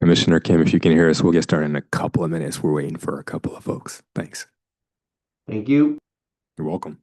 Commissioner Kim, if you can hear us, we'll get started in a couple of minutes. We're waiting for a couple of folks. Thanks. Thank you. You're welcome.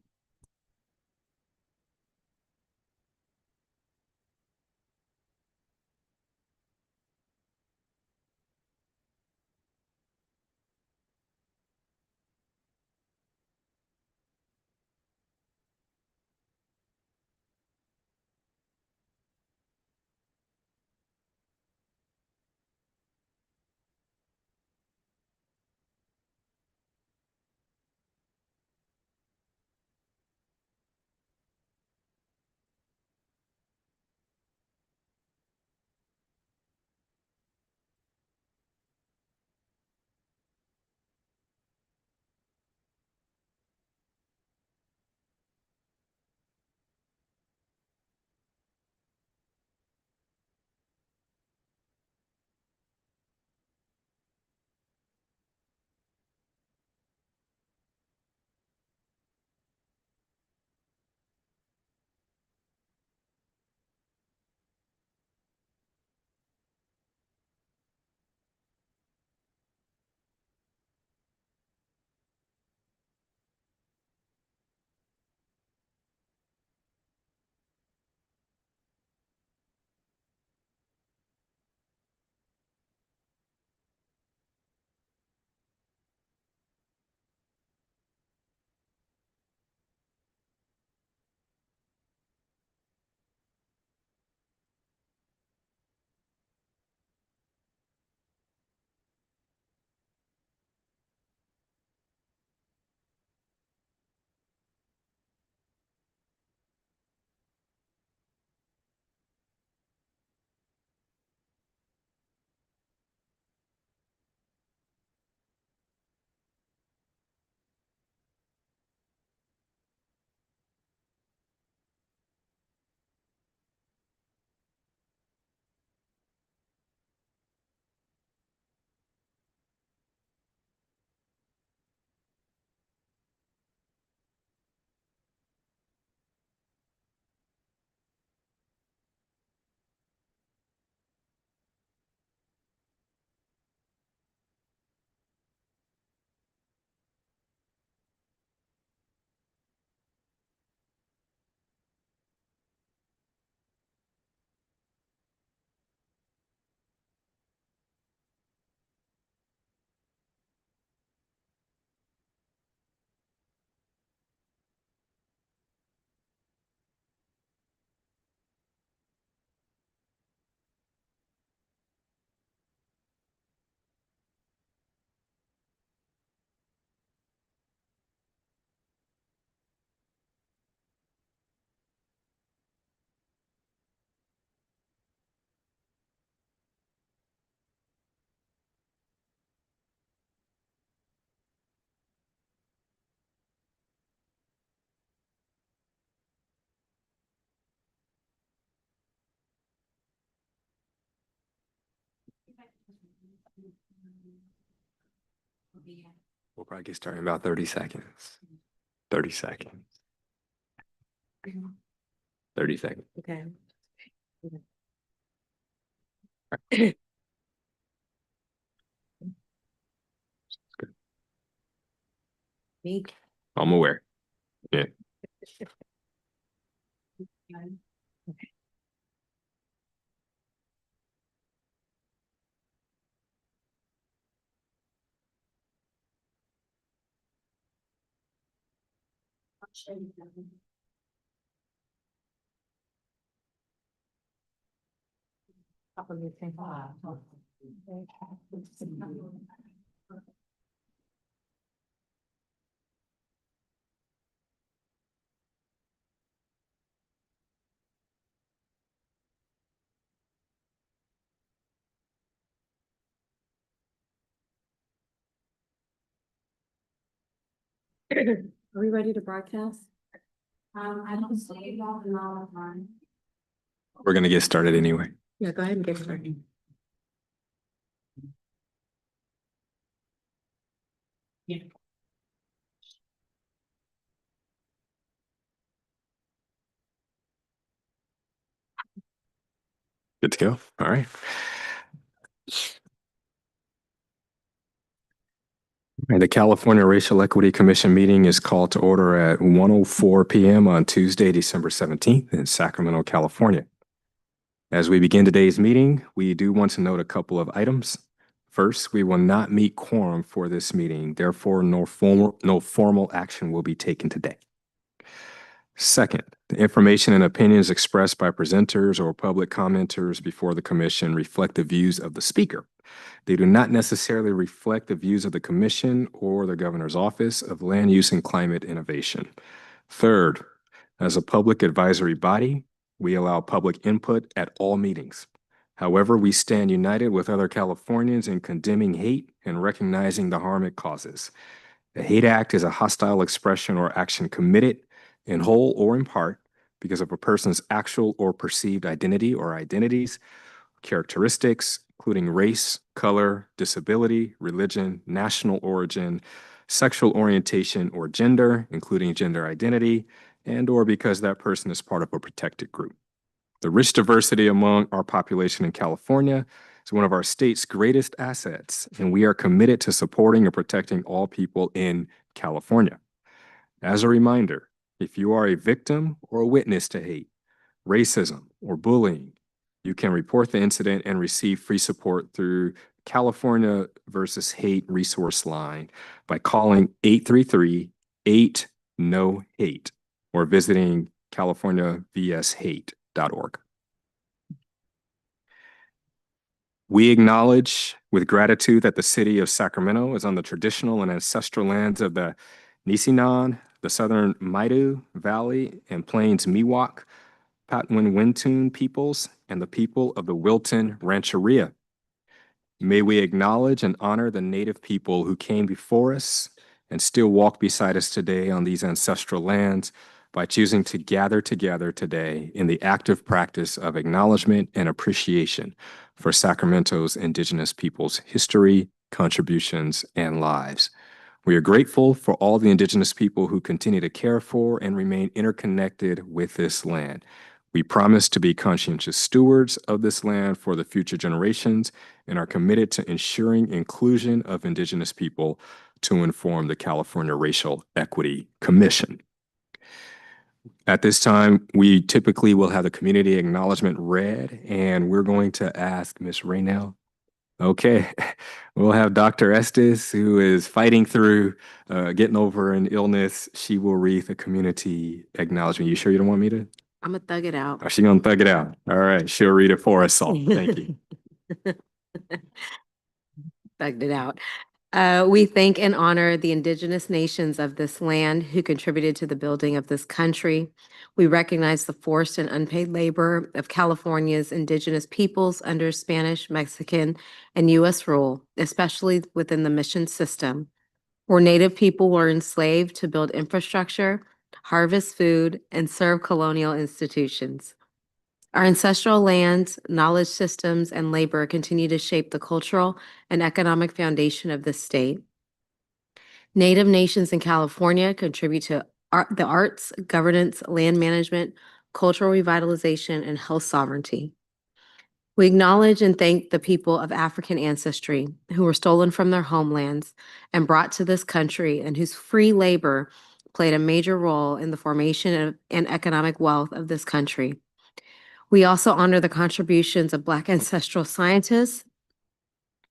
We'll probably get started in about 30 seconds. 30 seconds. 30 seconds. Okay. Good. Me? I'm aware. Yeah. Are we ready to broadcast? I don't see all the time. We're going to get started anyway. Yeah, go ahead and get started. Yeah. Good to go. All right. And the California Racial Equity Commission meeting is called to order at 1:04 p.m. on Tuesday, December 17th in Sacramento, California. As we begin today's meeting, we do want to note a couple of items. First, we will not meet quorum for this meeting. Therefore, no formal action will be taken today. Second, the information and opinions expressed by presenters or public commenters before the commission reflect the views of the speaker. They do not necessarily reflect the views of the commission or the governor's office of land use and climate innovation. Third, as a public advisory body, we allow public input at all meetings. However, we stand united with other Californians in condemning hate and recognizing the harm it causes. The hate act is a hostile expression or action committed in whole or in part because of a person's actual or perceived identity or identities, characteristics, including race, color, disability, religion, national origin, sexual orientation, or gender, including gender identity, and or because that person is part of a protected group. The rich diversity among our population in California is one of our state's greatest assets, and we are committed to supporting and protecting all people in California. As a reminder, if you are a victim or a witness to hate, racism, or bullying, you can report the incident and receive free support through California versus Hate resource line by calling 833-8-NO-HATE or visiting californiavshate.org. We acknowledge with gratitude that the city of Sacramento is on the traditional and ancestral lands of the Nisenan, the Southern Maidu Valley and Plains Miwok, Patwin Wintun peoples, and the people of the Wilton Rancheria. May we acknowledge and honor the Native people who came before us and still walk beside us today on these ancestral lands by choosing to gather together today in the active practice of acknowledgement and appreciation for Sacramento's Indigenous peoples' history, contributions, and lives. We are grateful for all the Indigenous people who continue to care for and remain interconnected with this land. We promise to be conscientious stewards of this land for the future generations and are committed to ensuring inclusion of Indigenous people to inform the California Racial Equity Commission. At this time, we typically will have the community acknowledgement read, and we're going to ask Ms. Raynell. Okay, we'll have Dr. Estes, who is fighting through getting over an illness. She will read the community acknowledgement. You sure you don't want me to? I'm gonna thug it out. Oh, she's gonna thug it out. All right, she'll read it for us all. Thank you. Thugged it out. We thank and honor the indigenous nations of this land who contributed to the building of this country. We recognize the forced and unpaid labor of California's indigenous peoples under Spanish, Mexican, and U.S. rule, especially within the mission system, where Native people were enslaved to build infrastructure, harvest food, and serve colonial institutions. Our ancestral lands, knowledge systems, and labor continue to shape the cultural and economic foundation of this state. Native nations in California contribute to the arts, governance, land management, cultural revitalization, and health sovereignty. We acknowledge and thank the people of African ancestry who were stolen from their homelands and brought to this country and whose free labor played a major role in the formation and economic wealth of this country. We also honor the contributions of Black ancestral scientists,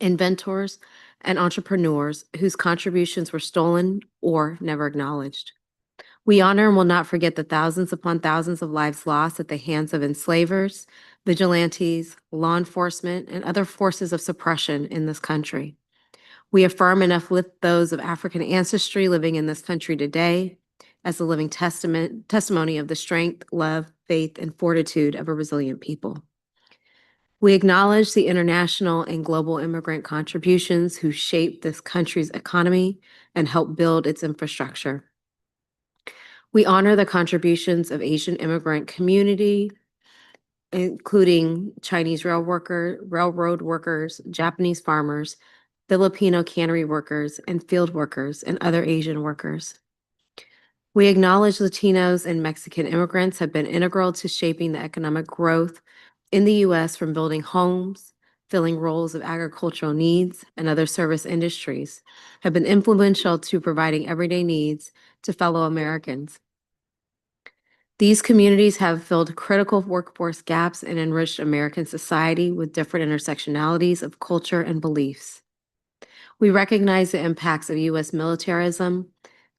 inventors, and entrepreneurs whose contributions were stolen or never acknowledged. We honor and will not forget the thousands upon thousands of lives lost at the hands of enslavers, vigilantes, law enforcement, and other forces of suppression in this country. We affirm and uplift those of African ancestry living in this country today as a living testimony of the strength, love, faith, and fortitude of a resilient people. We acknowledge the international and global immigrant contributions who shaped this country's economy and helped build its infrastructure. We honor the contributions of Asian immigrant community, including Chinese railroad workers, Japanese farmers, Filipino cannery workers, and field workers, and other Asian workers. We acknowledge Latinos and Mexican immigrants have been integral to shaping the economic growth in the U.S. from building homes, filling roles of agricultural needs and other service industries, have been influential to providing everyday needs to fellow Americans. These communities have filled critical workforce gaps and enriched American society with different intersectionalities of culture and beliefs. We recognize the impacts of U.S. militarism,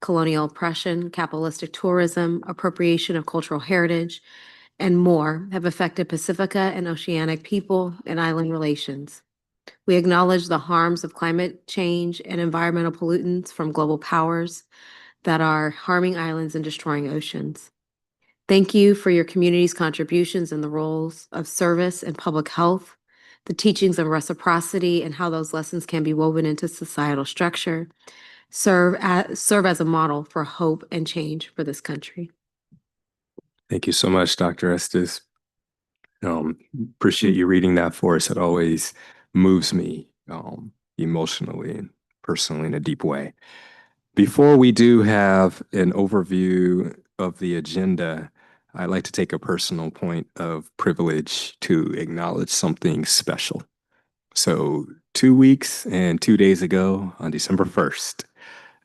colonial oppression, capitalistic tourism, appropriation of cultural heritage, and more have affected Pacifica and oceanic people and island relations. We acknowledge the harms of climate change and environmental pollutants from global powers that are harming islands and destroying oceans. Thank you for your community's contributions in the roles of service and public health, the teachings of reciprocity and how those lessons can be woven into societal structure, serve as a model for hope and change for this country. Thank you so much, Dr. Estes. Appreciate you reading that for us. It always moves me emotionally and personally in a deep way. Before we do have an overview of the agenda, I'd like to take a personal point of privilege to acknowledge something special. So 2 weeks and 2 days ago, on December 1st,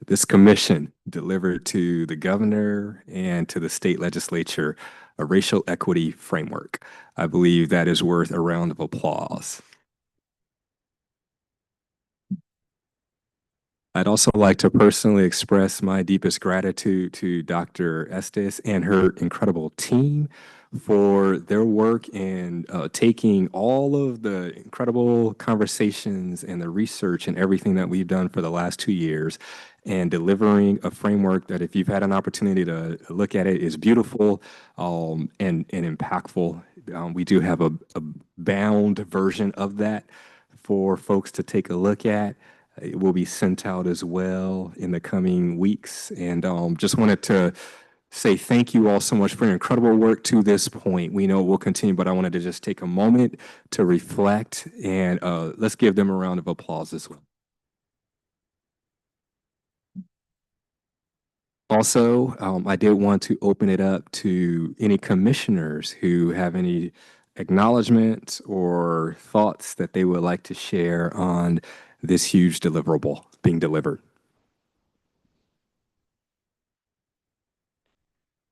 this commission delivered to the governor and to the state legislature a racial equity framework. I believe that is worth a round of applause. I'd also like to personally express my deepest gratitude to Dr. Estes and her incredible team for their work in taking all of the incredible conversations and the research and everything that we've done for the last 2 years and delivering a framework that, if you've had an opportunity to look at it, is beautiful and impactful. We do have a bound version of that for folks to take a look at. It will be sent out as well in the coming weeks. And just wanted to say thank you all so much for your incredible work to this point. We know we'll continue, but I wanted to just take a moment to reflect, and let's give them a round of applause as well. Also, I did want to open it up to any commissioners who have any acknowledgments or thoughts that they would like to share on this huge deliverable being delivered.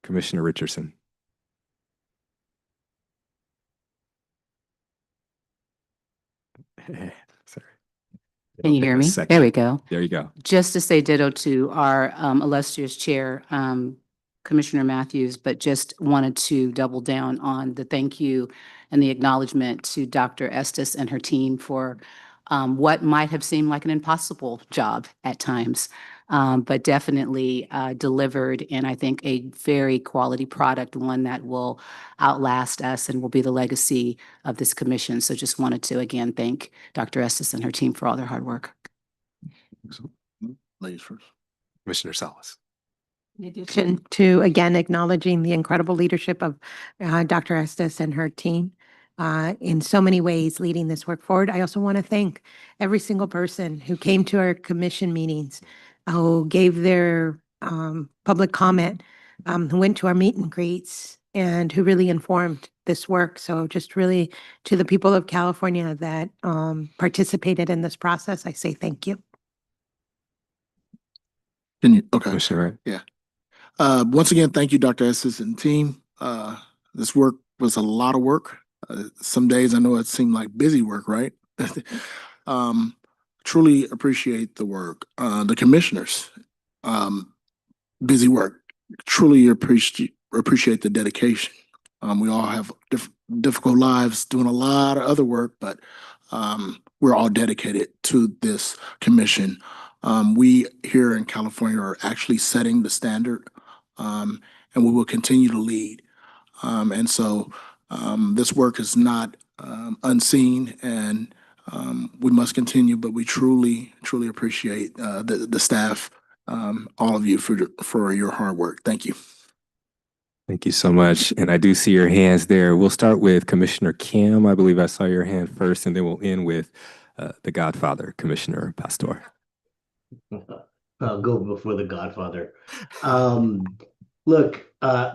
Commissioner Richardson. Sorry. Can you hear me? There we go. There you go. Just to say ditto to our illustrious chair, Commissioner Matthews, but just wanted to double down on the thank you and the acknowledgement to Dr. Estes and her team for what might have seemed like an impossible job at times, but definitely delivered, and I think a very quality product, one that will outlast us and will be the legacy of this commission. So just wanted to again thank Dr. Estes and her team for all their hard work. Ladies first. Commissioner Salas. In addition to, again, acknowledging the incredible leadership of Dr. Estes and her team in so many ways leading this work forward, I also want to thank every single person who came to our commission meetings, who gave their public comment, who went to our meet and greets, and who really informed this work. So just really to the people of California that participated in this process, I say thank you. Can you, okay. Commissioner Wright. Once again, thank you, Dr. Estes and team. This work was a lot of work. Some days I know it seemed like busy work, right? Truly appreciate the work. The commissioners, busy work. Truly appreciate the dedication. We all have difficult lives doing a lot of other work, but we're all dedicated to this commission. We here in California are actually setting the standard, and we will continue to lead. And so this work is not unseen, and we must continue, but we truly appreciate the staff, all of you for your hard work. Thank you. Thank you so much. And I do see your hands there. We'll start with Commissioner Kim. I believe I saw your hand first, and then we'll end with the Godfather, Commissioner Pastor. I'll go before the Godfather. Look,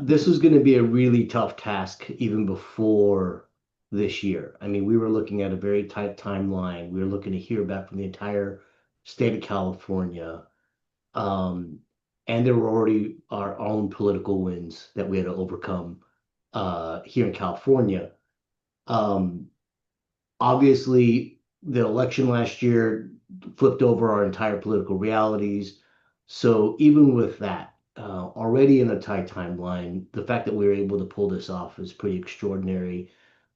this was going to be a really tough task even before this year. I mean, we were looking at a very tight timeline. We were looking to hear back from the entire state of California. Um, and there were already our own political wins that we had to overcome here in California. Um, Obviously, the election last year flipped over our entire political realities. So even with that, already in a tight timeline, the fact that we were able to pull this off is pretty extraordinary.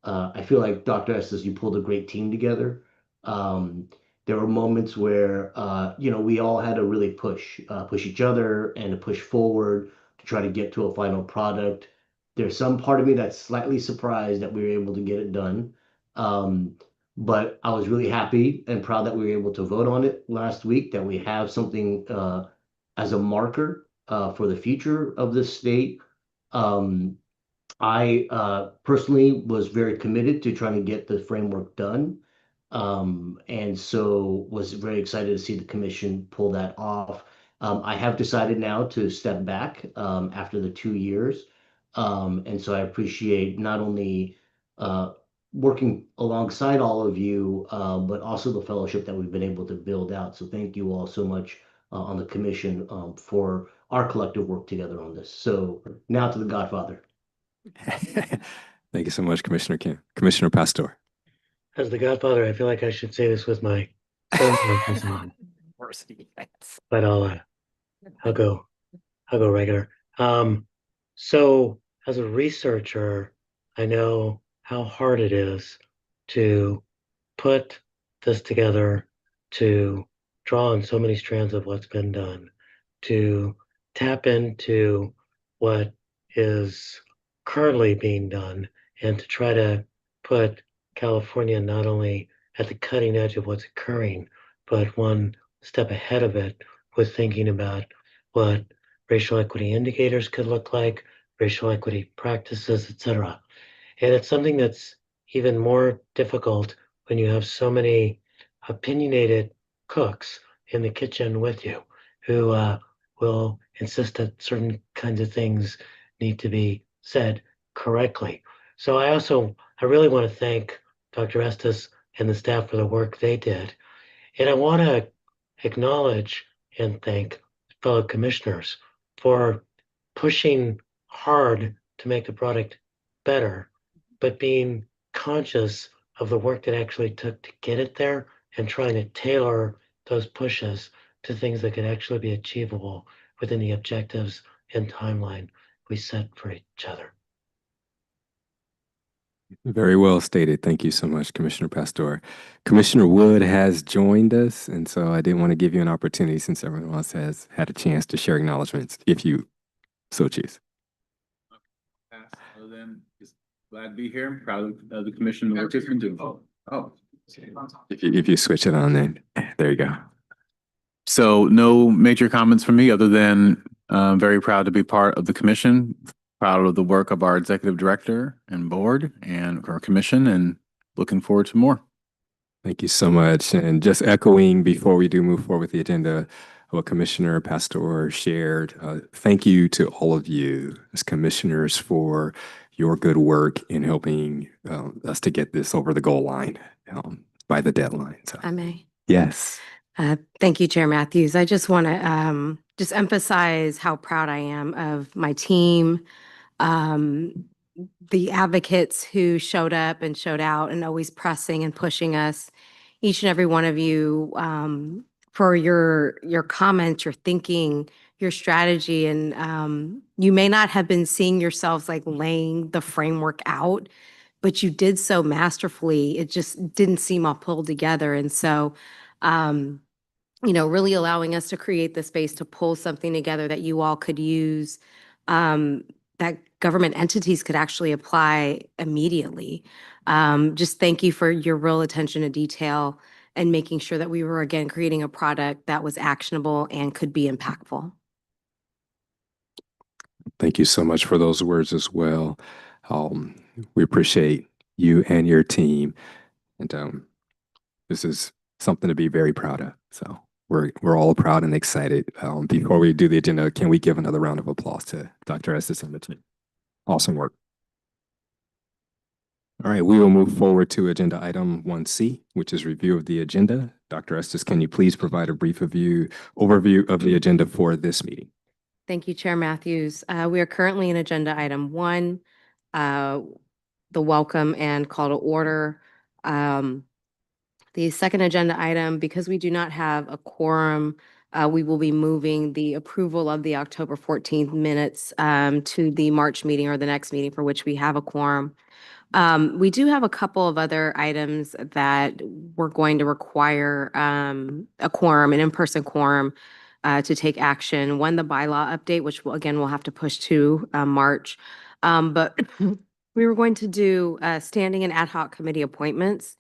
I feel like Dr. Estes, you pulled a great team together. Um, there were moments where we all had to really push each other and to push forward to try to get to a final product. There's some part of me that's slightly surprised that we were able to get it done. Um, but I was really happy and proud that we were able to vote on it last week, that we have something as a marker for the future of this state. Um, I personally was very committed to trying to get the framework done. And so was very excited to see the commission pull that off. I have decided now to step back after the 2 years. And so I appreciate not only uh, working alongside all of you, but also the fellowship that we've been able to build out. So thank you all so much on the commission for our collective work together on this. So now to the Godfather. Thank you so much, Commissioner Kim. Commissioner Pastor. As the Godfather, I feel like I should say this with my sunglasses on, but I'll go regular. So as a researcher, I know how hard it is to put this together, to draw on so many strands of what's been done, to tap into what is currently being done, and to try to put California not only at the cutting edge of what's occurring, but one step ahead of it with thinking about what racial equity indicators could look like, racial equity practices, etc. And it's something that's even more difficult when you have so many opinionated cooks in the kitchen with you who will insist that certain kinds of things need to be said correctly. So I really want to thank Dr. Estes and the staff for the work they did. And I want to acknowledge and thank fellow commissioners for pushing hard to make the product better, but being conscious of the work that actually took to get it there and trying to tailor those pushes to things that could actually be achievable within the objectives and timeline we set for each other. Very well stated. Thank you so much, Commissioner Pastor. Commissioner Wood has joined us, and so I did want to give you an opportunity since everyone else has had a chance to share acknowledgements, if you so choose. Other than just glad to be here. I'm proud of the commission and the work it's been doing. Oh. If you switch it on, then there you go. So no major comments from me other than very proud to be part of the commission, proud of the work of our executive director and board and our commission, and looking forward to more. Thank you so much. And just echoing before we do move forward with the agenda, what Commissioner Pastor shared, thank you to all of you as commissioners for your good work in helping us to get this over the goal line by the deadline. So, I may. yes. Thank you, Chair Matthews. I just want to just emphasize how proud I am of my team, the advocates who showed up and showed out and always pressing and pushing us, each and every one of you, for your comments, your thinking, your strategy. And you may not have been seeing yourselves like laying the framework out, but you did so masterfully. It just didn't seem all pulled together. And so, really allowing us to create the space to pull something together that you all could use, that government entities could actually apply immediately. Just thank you for your real attention to detail and making sure that we were, again, creating a product that was actionable and could be impactful. Thank you so much for those words as well. We appreciate you and your team. And this is something to be very proud of. So we're all proud and excited. Before we do the agenda, can we give another round of applause to Dr. Estes and the team? Awesome work. All right, we will move forward to agenda item 1C, which is review of the agenda. Dr. Estes, can you please provide a brief overview of the agenda for this meeting? Thank you, Chair Matthews. We are currently in agenda item 1, uh, the welcome and call to order. The second agenda item, because we do not have a quorum, we will be moving the approval of the October 14th minutes to the March meeting or the next meeting for which we have a quorum. We do have a couple of other items that we're going to require a quorum, an in-person quorum, to take action. One, the bylaw update, which again, we'll have to push to March. But we were going to do standing and ad hoc committee appointments.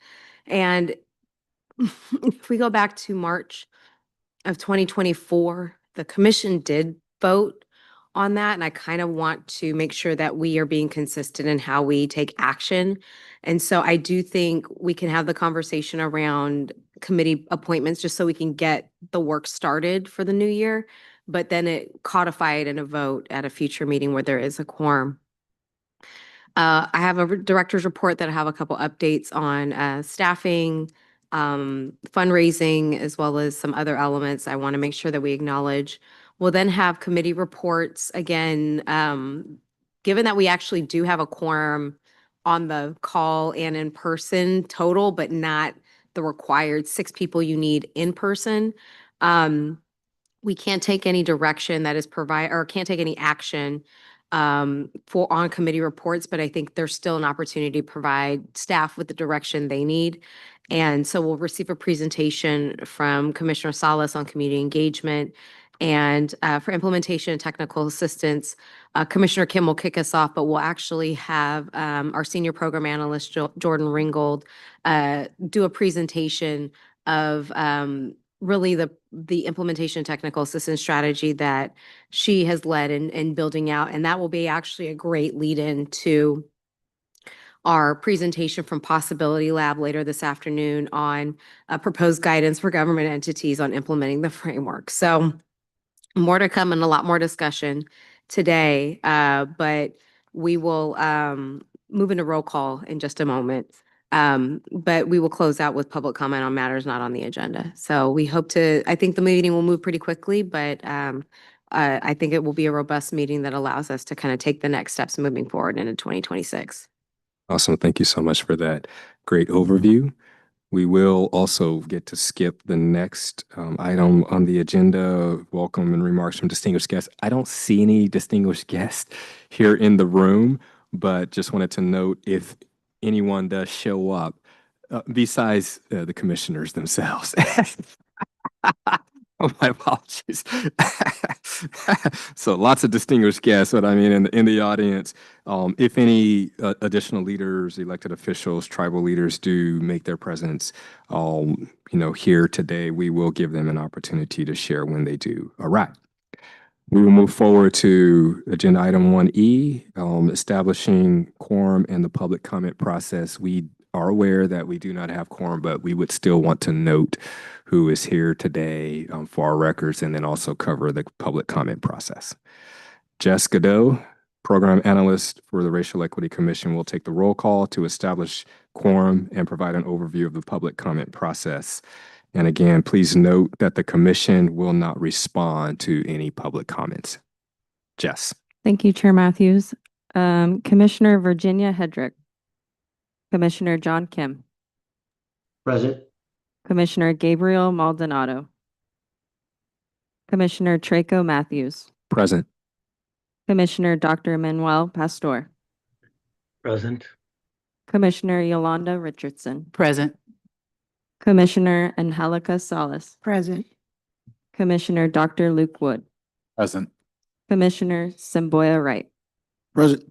And if we go back to March of 2024, the commission did vote on that. And I kind of want to make sure that we are being consistent in how we take action. And so I do think we can have the conversation around committee appointments just so we can get the work started for the new year, but then it codified in a vote at a future meeting where there is a quorum. I have a director's report that I have a couple updates on staffing, fundraising, as well as some other elements I want to make sure that we acknowledge. We'll then have committee reports. Again, given that we actually do have a quorum on the call and in person total, but not the required 6 people you need in person, we can't take any direction that is or can't take any action for on committee reports, but I think there's still an opportunity to provide staff with the direction they need. And so we'll receive a presentation from Commissioner Salas on community engagement. And for implementation and technical assistance, Commissioner Kim will kick us off, but we'll actually have our senior program analyst, Jordan Ringgold, do a presentation of really the implementation technical assistance strategy that she has led in building out. And that will be actually a great lead in to our presentation from Possibility Lab later this afternoon on proposed guidance for government entities on implementing the framework. So more to come and a lot more discussion today, but we will move into roll call in just a moment. But we will close out with public comment on matters not on the agenda. So we hope I think the meeting will move pretty quickly, but I think it will be a robust meeting that allows us to kind of take the next steps moving forward into 2026. Awesome. Thank you so much for that great overview. We will also get to skip the next item on the agenda, welcome and remarks from distinguished guests. I don't see any distinguished guests here in the room, but just wanted to note if anyone does show up, besides the commissioners themselves. Oh, my apologies. So lots of distinguished guests, but I mean, in the audience, if any additional leaders, elected officials, tribal leaders do make their presence, here today, we will give them an opportunity to share when they do arrive. We will move forward to agenda item 1E, establishing quorum and the public comment process. We are aware that we do not have quorum, but we would still want to note who is here today for our records and then also cover the public comment process. Jess Godot, Program Analyst for the Racial Equity Commission, will take the roll call to establish quorum and provide an overview of the public comment process. And again, please note that the commission will not respond to any public comments. Jess. Thank you, Chair Matthews. Commissioner Virginia Hedrick. Commissioner John Kim. Present. Commissioner Gabriel Maldonado. Commissioner Traco Matthews. Present. Commissioner Dr. Manuel Pastor. Present. Commissioner Yolanda Richardson. Present. Commissioner Angelica Salas. Present. Commissioner Dr. Luke Wood. Present. Commissioner Semboya Wright. Present.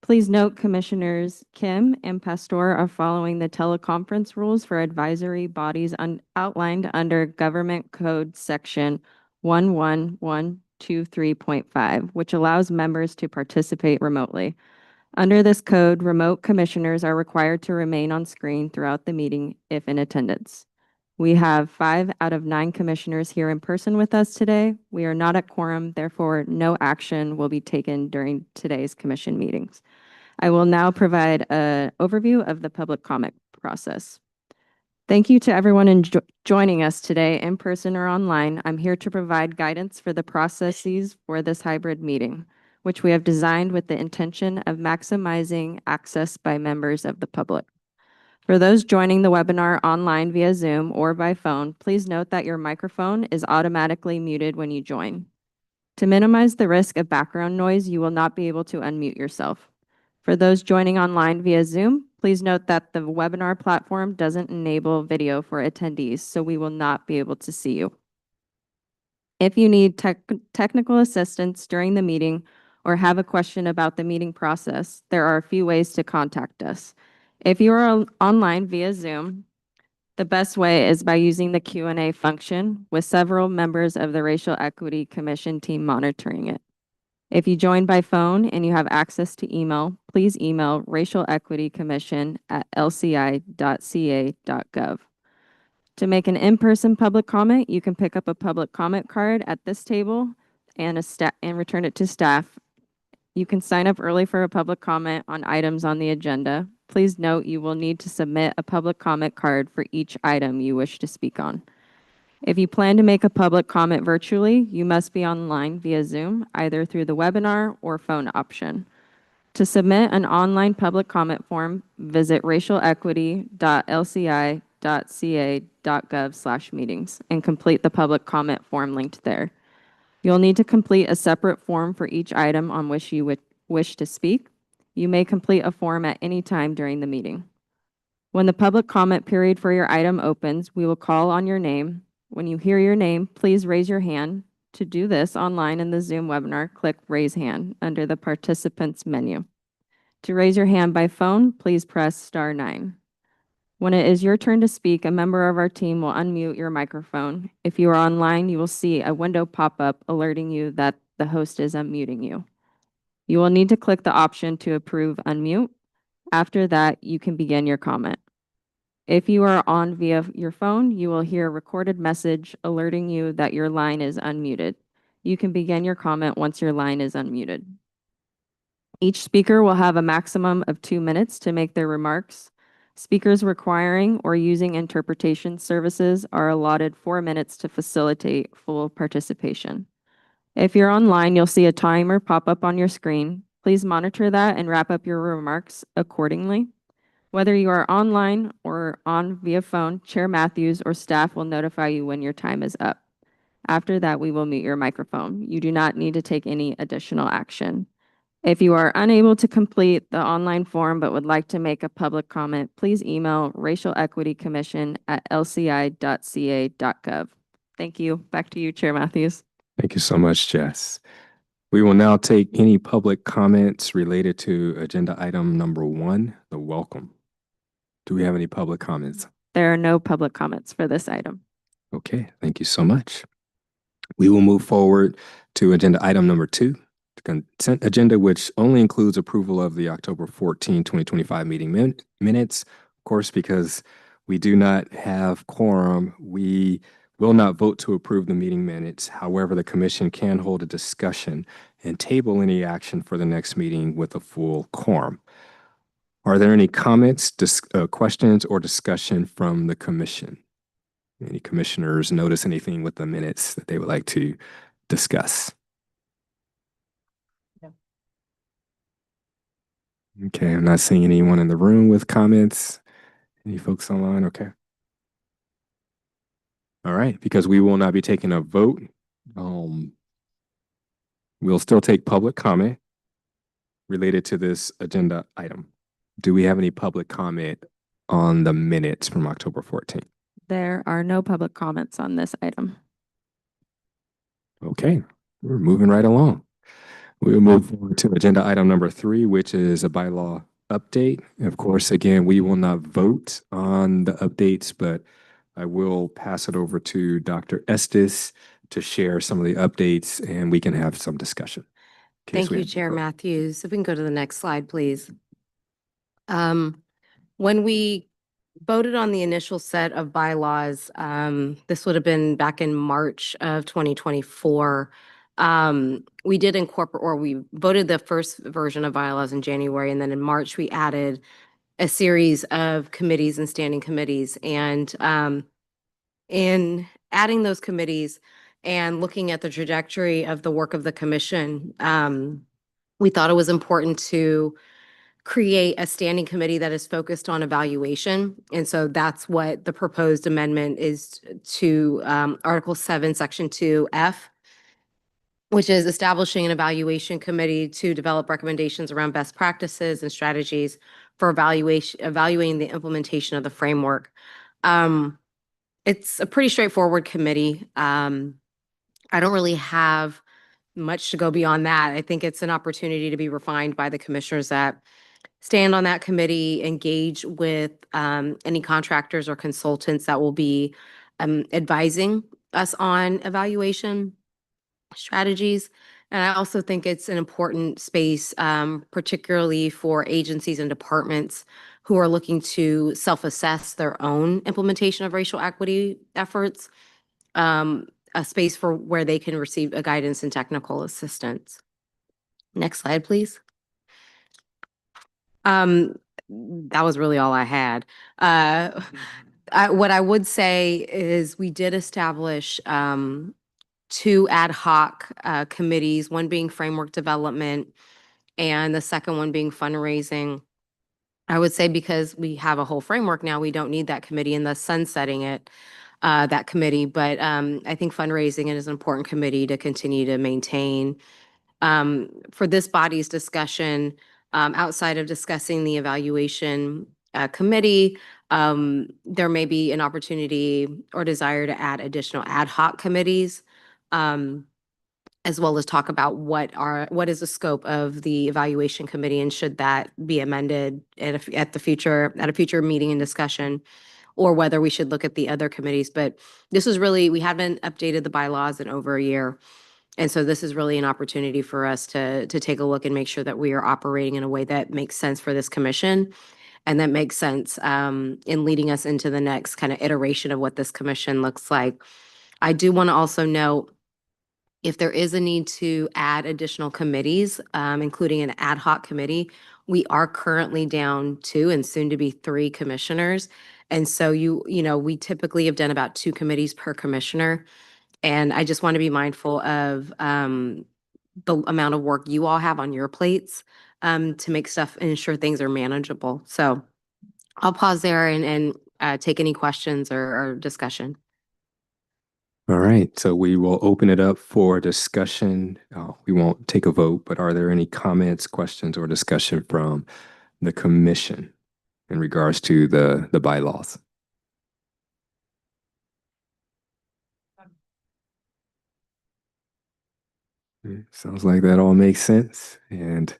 Please note Commissioners Kim and Pastor are following the teleconference rules for advisory bodies outlined under Government Code Section 11123.5, which allows members to participate remotely. Under this code, remote commissioners are required to remain on screen throughout the meeting if in attendance. We have 5 out of 9 commissioners here in person with us today. We are not at quorum, therefore no action will be taken during today's commission meetings. I will now provide an overview of the public comment process. Thank you to everyone joining us today in person or online. I'm here to provide guidance for the processes for this hybrid meeting, which we have designed with the intention of maximizing access by members of the public. For those joining the webinar online via Zoom or by phone, please note that your microphone is automatically muted when you join. To minimize the risk of background noise, you will not be able to unmute yourself. For those joining online via Zoom, please note that the webinar platform doesn't enable video for attendees, so we will not be able to see you. If you need technical assistance during the meeting or have a question about the meeting process, there are a few ways to contact us. If you are online via Zoom, the best way is by using the Q&A function with several members of the Racial Equity Commission team monitoring it. If you join by phone and you have access to email, please email racialequitycommission@lci.ca.gov. To make an in-person public comment, you can pick up a public comment card at this table and return it to staff. You can sign up early for a public comment on items on the agenda. Please note you will need to submit a public comment card for each item you wish to speak on. If you plan to make a public comment virtually, you must be online via Zoom, either through the webinar or phone option. To submit an online public comment form, visit racialequity.lci.ca.gov/meetings and complete the public comment form linked there. You'll need to complete a separate form for each item on which you would wish to speak. You may complete a form at any time during the meeting. When the public comment period for your item opens, we will call on your name. When you hear your name, please raise your hand. To do this online in the Zoom webinar, click Raise Hand under the Participants menu. To raise your hand by phone, please press *9. When it is your turn to speak, a member of our team will unmute your microphone. If you are online, you will see a window pop up alerting you that the host is unmuting you. You will need to click the option to approve unmute. After that, you can begin your comment. If you are on via your phone, you will hear a recorded message alerting you that your line is unmuted. You can begin your comment once your line is unmuted. Each speaker will have a maximum of 2 minutes to make their remarks. Speakers requiring or using interpretation services are allotted 4 minutes to facilitate full participation. If you're online, you'll see a timer pop up on your screen. Please monitor that and wrap up your remarks accordingly. Whether you are online or on via phone, Chair Matthews or staff will notify you when your time is up. After that, we will mute your microphone. You do not need to take any additional action. If you are unable to complete the online form but would like to make a public comment, please email racialequitycommission@lci.ca.gov. Thank you. Back to you, Chair Matthews. Thank you so much, Jess. We will now take any public comments related to agenda item number 1, the welcome. Do we have any public comments? There are no public comments for this item. Okay, thank you so much. We will move forward to agenda item number 2, the consent agenda, which only includes approval of the October 14, 2025 meeting minutes. Of course, because we do not have quorum, we will not vote to approve the meeting minutes. However, the commission can hold a discussion and table any action for the next meeting with a full quorum. Are there any comments, questions, or discussion from the commission? Any commissioners notice anything with the minutes that they would like to discuss? No. Okay, I'm not seeing anyone in the room with comments. Any folks online? Okay. All right, because we will not be taking a vote, we'll still take public comment related to this agenda item. Do we have any public comment on the minutes from October 14th? There are no public comments on this item. Okay, we're moving right along. We'll move forward to agenda item number 3, which is a bylaw update. Of course, again, we will not vote on the updates, but I will pass it over to Dr. Estes to share some of the updates and we can have some discussion. Thank you, Chair Matthews. If we can go to the next slide, please. When we voted on the initial set of bylaws, this would have been back in March of 2024. We did incorporate, or we voted the first version of bylaws in January, and then in March, we added a series of committees and standing committees. And in adding those committees and looking at the trajectory of the work of the commission, we thought it was important to create a standing committee that is focused on evaluation. And so that's what the proposed amendment is to Article 7, Section 2F, which is establishing an evaluation committee to develop recommendations around best practices and strategies for evaluating the implementation of the framework. It's a pretty straightforward committee. I don't really have much to go beyond that. I think it's an opportunity to be refined by the commissioners that stand on that committee, engage with any contractors or consultants that will be advising us on evaluation strategies. And I also think it's an important space, particularly for agencies and departments who are looking to self-assess their own implementation of racial equity efforts, a space for where they can receive a guidance and technical assistance. Next slide, please. That was really all I had. What I would say is we did establish two ad hoc committees, one being framework development and the second one being fundraising. I would say because we have a whole framework now, we don't need that committee and thus sunsetting it, that committee. But I think fundraising is an important committee to continue to maintain. For this body's discussion, outside of discussing the evaluation committee, there may be an opportunity or desire to add additional ad hoc committees, as well as talk about what is the scope of the evaluation committee and should that be amended at a future meeting and discussion, or whether we should look at the other committees. But this is really, we haven't updated the bylaws in over a year. And so this is really an opportunity for us to take a look and make sure that we are operating in a way that makes sense for this commission and that makes sense in leading us into the next kind of iteration of what this commission looks like. I do want to also note, if there is a need to add additional committees, including an ad hoc committee, we are currently down 2 and soon to be 3 commissioners. And so we typically have done about 2 committees per commissioner. And I just want to be mindful of the amount of work you all have on your plates to make stuff and ensure things are manageable. So I'll pause there and take any questions or discussion. All right, so we will open it up for discussion. We won't take a vote, but are there any comments, questions, or discussion from the commission in regards to the bylaws? Sounds like that all makes sense, and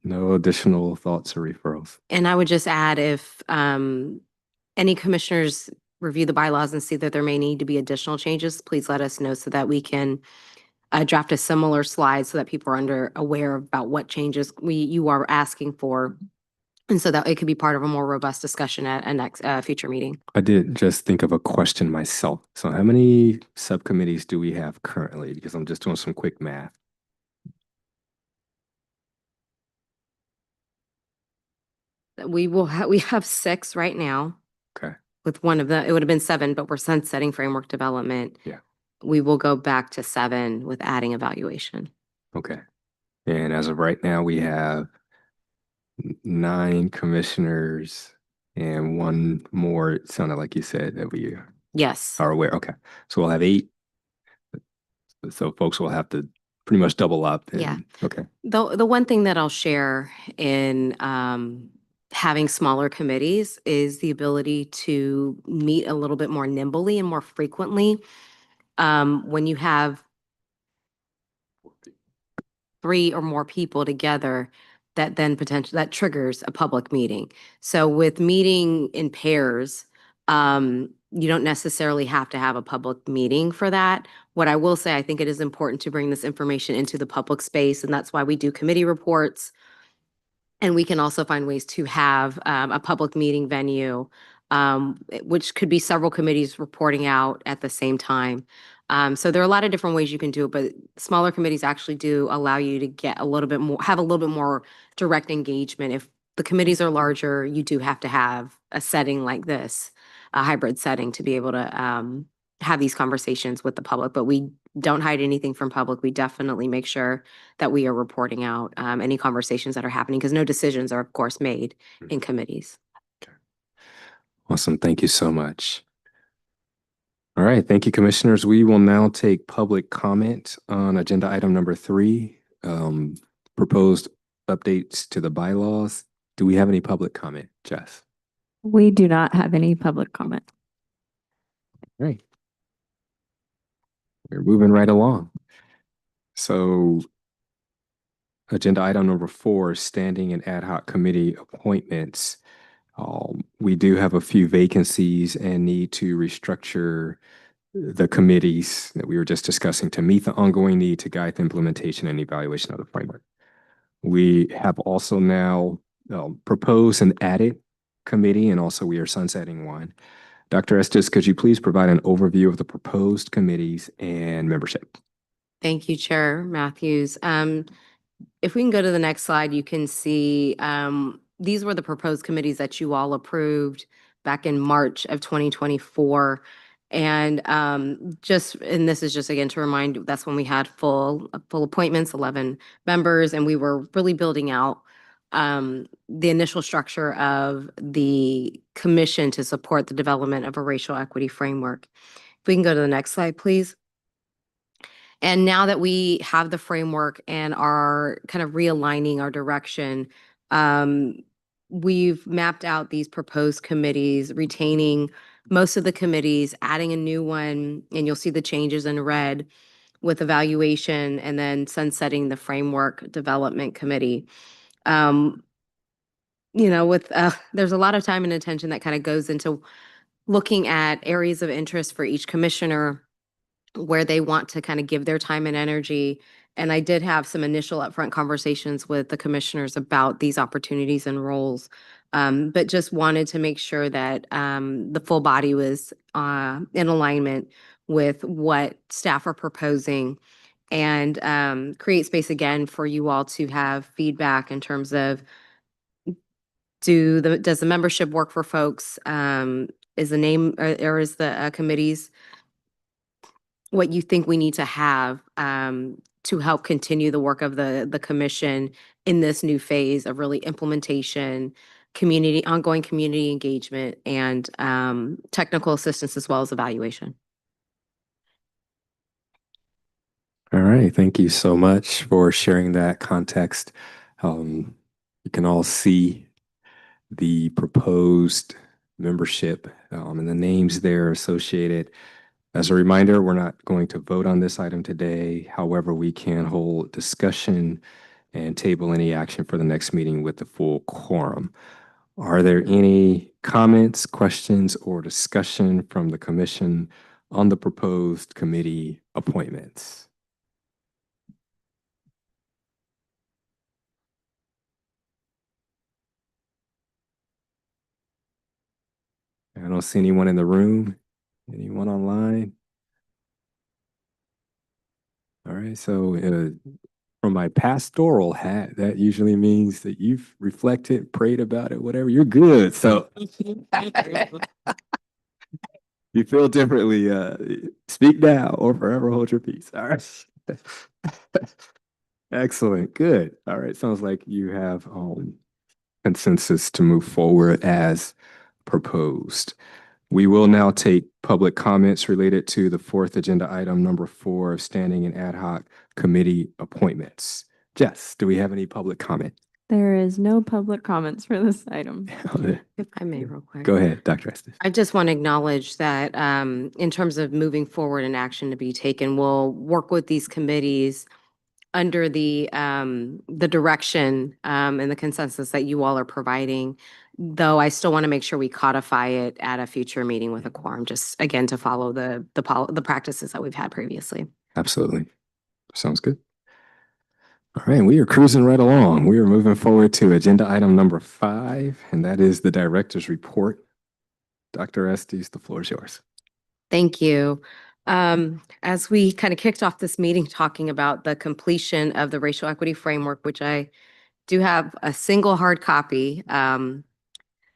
no additional thoughts or referrals. And I would just add, if any commissioners review the bylaws and see that there may need to be additional changes, please let us know so that we can draft a similar slide so that people are aware about what changes you are asking for, and so that it could be part of a more robust discussion at a next future meeting. I did just think of a question myself. So how many subcommittees do we have currently? Because I'm just doing some quick math. We have 6 right now. Okay. With one of them, it would have been 7, but we're sunsetting framework development. Yeah. We will go back to 7 with adding evaluation. Okay. And as of right now, we have 9 commissioners and 1 more, it sounded like you said, that we Yes. are aware. Okay. So we'll have 8. So folks will have to pretty much double up. Yeah. Okay. The one thing that I'll share in having smaller committees is the ability to meet a little bit more nimbly and more frequently. When you have 3 or more people together, that then that triggers a public meeting. So with meeting in pairs, you don't necessarily have to have a public meeting for that. What I will say, I think it is important to bring this information into the public space, and that's why we do committee reports. And we can also find ways to have a public meeting venue which could be several committees reporting out at the same time. So there are a lot of different ways you can do it, but smaller committees actually do allow you to get a little bit more, have a little bit more direct engagement. If the committees are larger, you do have to have a setting like this, a hybrid setting, to be able to have these conversations with the public. But we don't hide anything from public. We definitely make sure that we are reporting out any conversations that are happening, because no decisions are, of course, made in committees. Awesome. Thank you so much. All right. Thank you, commissioners. We will now take public comment on agenda item number 3, proposed updates to the bylaws. Do we have any public comment, Jess? We do not have any public comment. All right. We're moving right along. So agenda item number 4, standing and ad hoc committee appointments. We do have a few vacancies and need to restructure the committees that we were just discussing to meet the ongoing need to guide the implementation and evaluation of the framework. We have also now proposed an added committee, and also we are sunsetting one. Dr. Estes, could you please provide an overview of the proposed committees and membership? Thank you, Chair Matthews. If we can go to the next slide, you can see these were the proposed committees that you all approved back in March of 2024. And this is just again to remind you, that's when we had full appointments, 11 members, and we were really building out the initial structure of the commission to support the development of a racial equity framework. If we can go to the next slide, please. And now that we have the framework and are kind of realigning our direction, we've mapped out these proposed committees, retaining most of the committees, adding a new one, and you'll see the changes in red with evaluation, and then sunsetting the framework development committee. There's a lot of time and attention that kind of goes into looking at areas of interest for each commissioner, where they want to kind of give their time and energy. And I did have some initial upfront conversations with the commissioners about these opportunities and roles, but just wanted to make sure that the full body was in alignment with what staff are proposing, and create space again for you all to have feedback in terms of does the membership work for folks? Is the name or is the committees what you think we need to have to help continue the work of the commission in this new phase of really implementation, ongoing community engagement, and technical assistance, as well as evaluation. All right. Thank you so much for sharing that context. You can all see the proposed membership and the names there associated. As a reminder, we're not going to vote on this item today. However, we can hold discussion and table any action for the next meeting with the full quorum. Are there any comments, questions, or discussion from the commission on the proposed committee appointments? I don't see anyone in the room. Anyone online? All right, so from my pastoral hat, that usually means that you've reflected, prayed about it, whatever, you're good. So you feel differently, speak now or forever hold your peace. All right. Excellent, good. All right, sounds like you have consensus to move forward as proposed. We will now take public comments related to the 4th agenda item, number 4, of standing and ad hoc committee appointments. Jess, do we have any public comment? There is no public comments for this item. If I may, real quick. Go ahead, Dr. Estes. I just want to acknowledge that in terms of moving forward and action to be taken, we'll work with these committees under the direction and the consensus that you all are providing, though I still want to make sure we codify it at a future meeting with a quorum, just again to follow the practices that we've had previously. Absolutely. Sounds good. All right, we are cruising right along. We are moving forward to agenda item number 5, and that is the director's report. Dr. Estes, the floor is yours. Thank you. As we kind of kicked off this meeting talking about the completion of the racial equity framework, which I do have a single hard copy.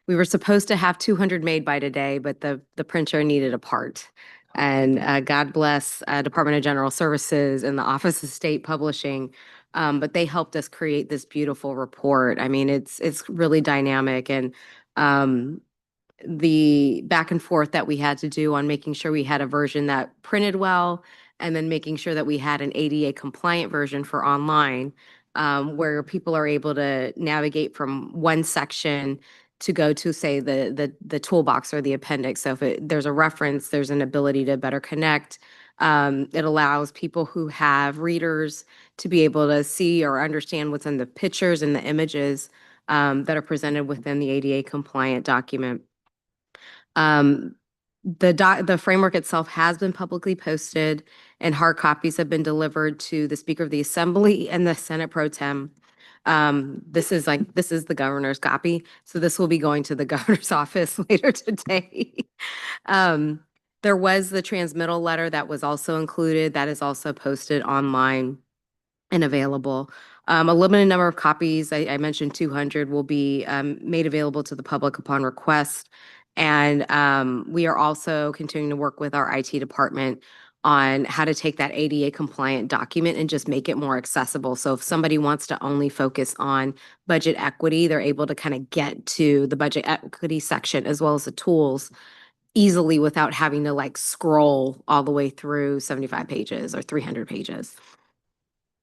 We were supposed to have 200 made by today, but the printer needed a part. And God bless Department of General Services and the Office of State Publishing. But they helped us create this beautiful report. I mean, it's really dynamic, and the back and forth that we had to do on making sure we had a version that printed well, and then making sure that we had an ADA compliant version for online, where people are able to navigate from one section to go to, say, the toolbox or the appendix. So if there's a reference, there's an ability to better connect. It allows people who have readers to be able to see or understand what's in the pictures and the images that are presented within the ADA compliant document. The framework itself has been publicly posted, and hard copies have been delivered to the Speaker of the Assembly and the Senate Pro Tem. This is the governor's copy, so this will be going to the governor's office later today. There was the transmittal letter that was also included, that is also posted online and available. A limited number of copies, I mentioned 200, will be made available to the public upon request. And we are also continuing to work with our IT department on how to take that ADA compliant document and just make it more accessible. So if somebody wants to only focus on budget equity, they're able to kind of get to the budget equity section as well as the tools easily without having to like scroll all the way through 75 pages or 300 pages.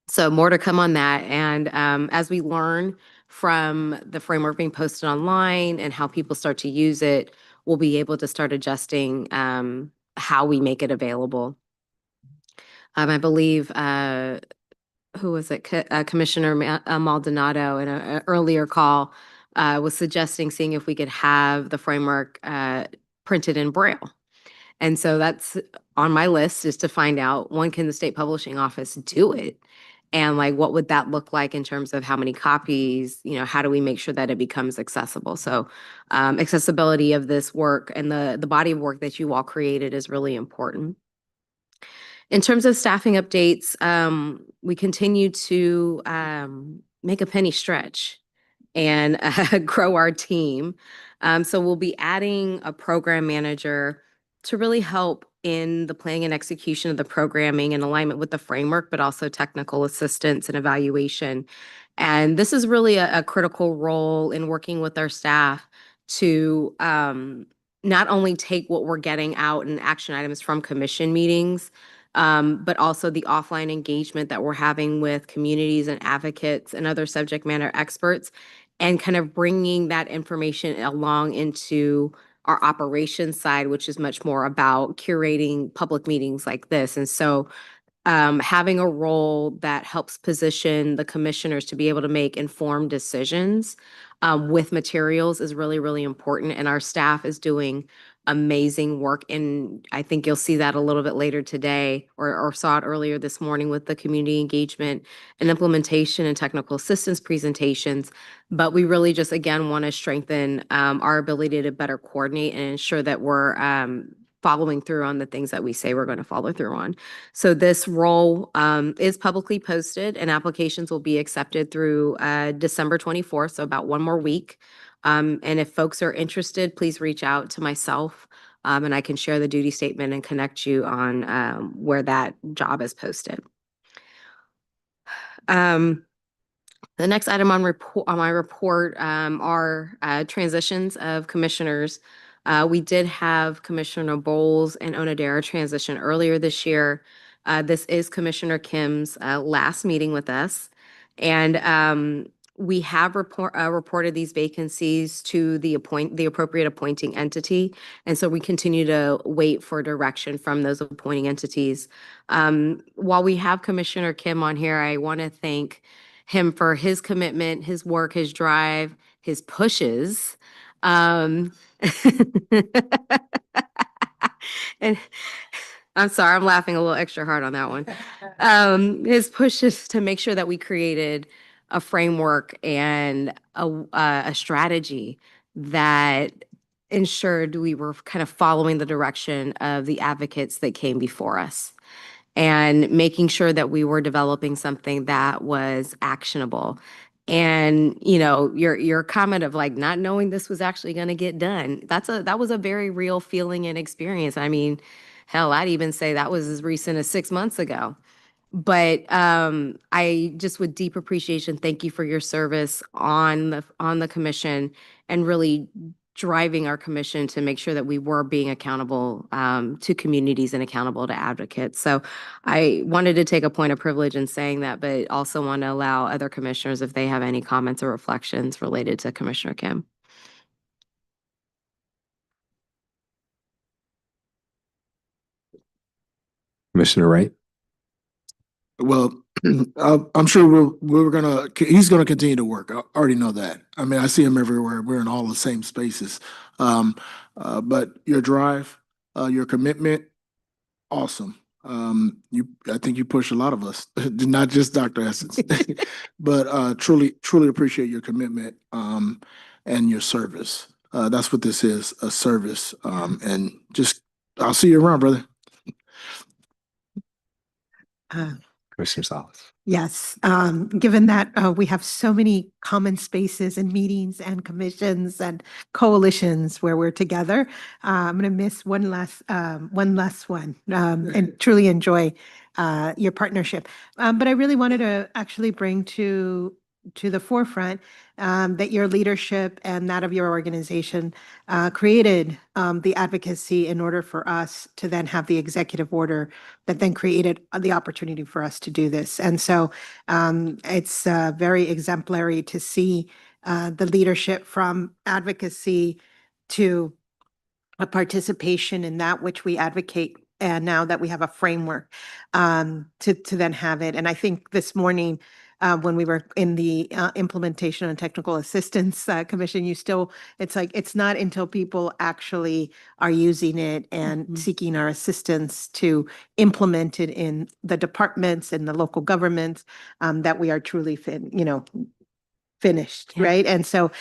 So more to come on that. And as we learn from the framework being posted online and how people start to use it, we'll be able to start adjusting how we make it available. I believe, who was it? Commissioner Maldonado in an earlier call was suggesting seeing if we could have the framework printed in Braille. And so that's on my list, is to find out, one, can the state publishing office do it? And like, what would that look like in terms of how many copies, how do we make sure that it becomes accessible? So accessibility of this work and the body of work that you all created is really important. In terms of staffing updates, we continue to make a penny stretch and grow our team. So we'll be adding a program manager to really help in the planning and execution of the programming in alignment with the framework, but also technical assistance and evaluation. And this is really a critical role in working with our staff to not only take what we're getting out in action items from commission meetings, but also the offline engagement that we're having with communities and advocates and other subject matter experts, and kind of bringing that information along into our operations side, which is much more about curating public meetings like this. And so having a role that helps position the commissioners to be able to make informed decisions with materials is really, really important. And our staff is doing amazing work. And I think you'll see that a little bit later today, or saw it earlier this morning with the community engagement and implementation and technical assistance presentations. But we really just, again, want to strengthen our ability to better coordinate and ensure that we're following through on the things that we say we're going to follow through on. So this role is publicly posted, and applications will be accepted through December 24th, so about one more week. And if folks are interested, please reach out to myself, and I can share the duty statement and connect you on where that job is posted. The next item on my report are transitions of commissioners. We did have Commissioner Bowles and Onodera transition earlier this year. This is Commissioner Kim's last meeting with us. And we have reported these vacancies to the appropriate appointing entity. And so we continue to wait for direction from those appointing entities. While we have Commissioner Kim on here, I want to thank him for his commitment, his work, his drive, his pushes. And I'm sorry, I'm laughing a little extra hard on that one. His pushes to make sure that we created a framework and a strategy that ensured we were kind of following the direction of the advocates that came before us and making sure that we were developing something that was actionable. And, you know, your comment of like not knowing this was actually going to get done, that was a very real feeling and experience. I mean, hell, I'd even say that was as recent as 6 months ago. But I just with deep appreciation, thank you for your service on the commission and really driving our commission to make sure that we were being accountable to communities and accountable to advocates. So I wanted to take a point of privilege in saying that, but also want to allow other commissioners if they have any comments or reflections related to Commissioner Kim. Commissioner Wright. Well, I'm sure he's gonna continue to work. I already know that. I mean, I see him everywhere. We're in all the same spaces. But your drive, your commitment, awesome. I think you push a lot of us, not just Dr. Essence, but truly appreciate your commitment and your service. That's what this is, a service. And just, I'll see you around, brother. Commissioner Salas. Yes, given that we have so many common spaces and meetings and commissions and coalitions where we're together, I'm going to miss one last one and truly enjoy your partnership. But I really wanted to actually bring to the forefront that your leadership and that of your organization created the advocacy in order for us to then have the executive order that then created the opportunity for us to do this. And so it's very exemplary to see the leadership from advocacy to a participation in that which we advocate. And now that we have a framework to then have it. And I think this morning, when we were in the implementation and technical assistance commission, it's like, it's not until people actually are using it and seeking our assistance to implement it in the departments and the local governments that we are truly finished, Yeah. right? And so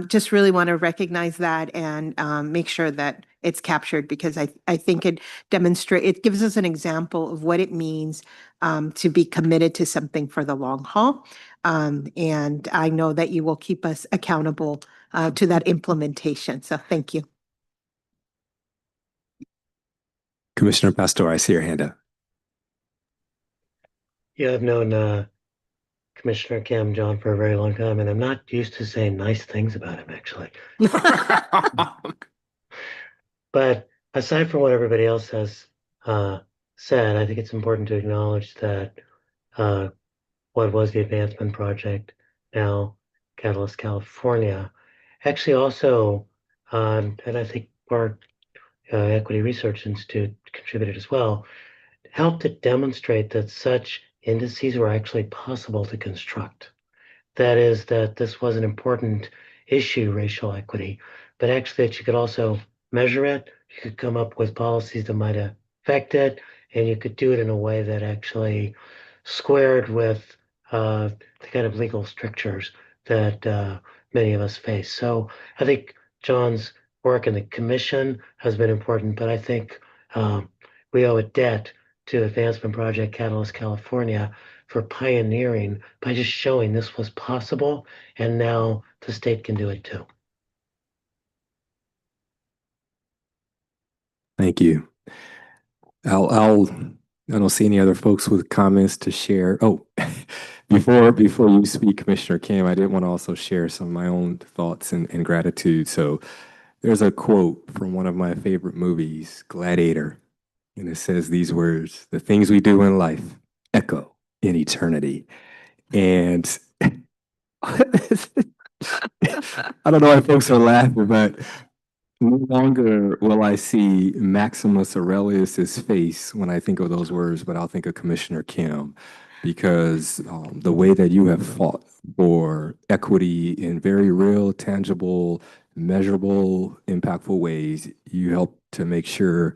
just really want to recognize that and make sure that it's captured because I think it gives us an example of what it means to be committed to something for the long haul. And I know that you will keep us accountable to that implementation. So thank you. Commissioner Pastor, I see your hand up. Yeah, I've known Commissioner Kim John for a very long time, and I'm not used to saying nice things about him, actually. But aside from what everybody else has said, I think it's important to acknowledge that what was the Advancement Project, now Catalyst California, actually also, and I think our Equity Research Institute contributed as well, helped to demonstrate that such indices were actually possible to construct. That is, that this was an important issue, racial equity, but actually that you could also measure it. You could come up with policies that might affect it, and you could do it in a way that actually squared with the kind of legal strictures that many of us face. So I think John's work in the commission has been important, but I think we owe a debt to Advancement Project Catalyst California for pioneering by just showing this was possible, and now the state can do it too. Thank you. I don't see any other folks with comments to share. Oh, before you speak, Commissioner Kim, I did want to also share some of my own thoughts and gratitude. So there's a quote from one of my favorite movies, Gladiator, and it says these words: "The things we do in life echo in eternity." And I don't know why folks are laughing, but no longer will I see Maximus Aurelius's face when I think of those words, but I'll think of Commissioner Kim, because the way that you have fought for equity in very real, tangible, measurable, impactful ways, you help to make sure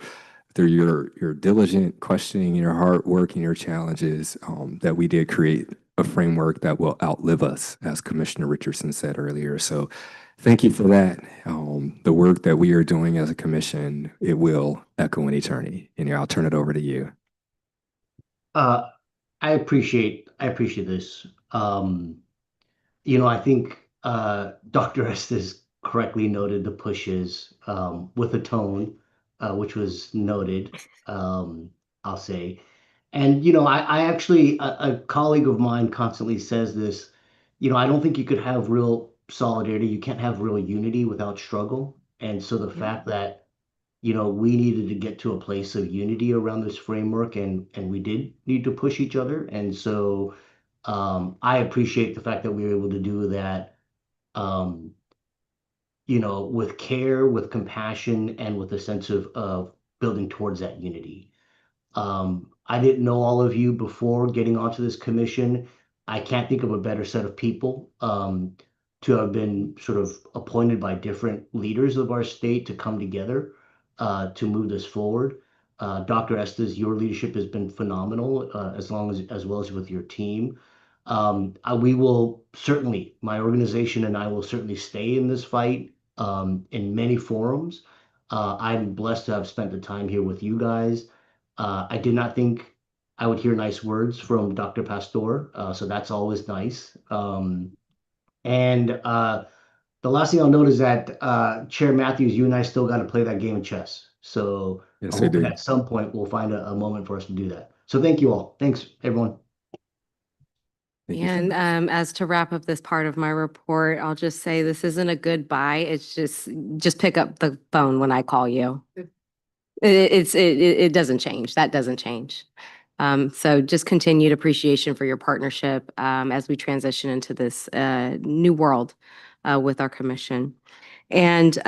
through your diligent questioning, your hard work, and your challenges that we did create a framework that will outlive us, as Commissioner Richardson said earlier. So thank you for that. The work that we are doing as a commission, it will echo in eternity. And I'll turn it over to you. I appreciate this. I think Dr. Estes correctly noted the pushes with a tone, which was noted, I'll say. And, I actually, a colleague of mine constantly says this, I don't think you could have real solidarity. You can't have real unity without struggle. And so the fact that, we needed to get to a place of unity around this framework and we did need to push each other. And so I appreciate the fact that we were able to do that, um, with care, with compassion, and with a sense of building towards that unity. I didn't know all of you before getting onto this commission. I can't think of a better set of people to have been sort of appointed by different leaders of our state to come together to move this forward. Dr. Estes, your leadership has been phenomenal, as well as with your team. We will certainly, my organization and I will certainly stay in this fight in many forums. I'm blessed to have spent the time here with you guys. I did not think I would hear nice words from Dr. Pastor, so that's always nice. And the last thing I'll note is that Chair Matthews, you and I still got to play that game of chess. So Yes, I'm I hoping do. at some point we'll find a moment for us to do that. So thank you all. Thanks, everyone. Thank you so And much. as to wrap up this part of my report, I'll just say this isn't a goodbye. It's just pick up the phone when I call you. It doesn't change. That doesn't change. So just continued appreciation for your partnership as we transition into this new world with our commission. And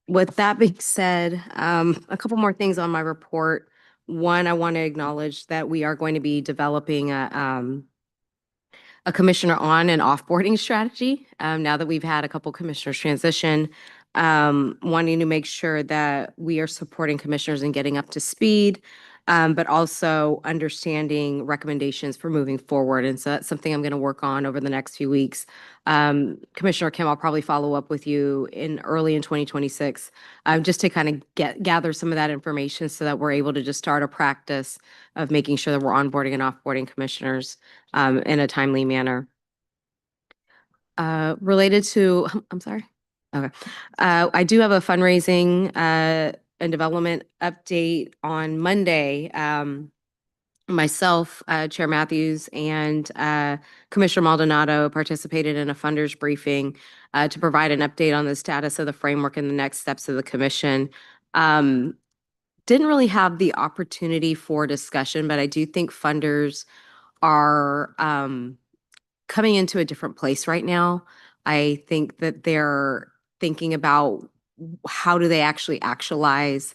with that being said, a couple more things on my report. One, I want to acknowledge that we are going to be developing a commissioner on and offboarding strategy now that we've had a couple commissioners transition, wanting to make sure that we are supporting commissioners in getting up to speed, but also understanding recommendations for moving forward. And so that's something I'm going to work on over the next few weeks. Commissioner Kim, I'll probably follow up with you early in 2026, just to kind of gather some of that information so that we're able to just start a practice of making sure that we're onboarding and offboarding commissioners in a timely manner. Related to, I'm sorry. Okay. I do have a fundraising and development update on Monday. Myself, Chair Matthews, and Commissioner Maldonado participated in a funders briefing to provide an update on the status of the framework and the next steps of the commission. Didn't really have the opportunity for discussion, but I do think funders are coming into a different place right now. I think that they're thinking about how do they actually actualize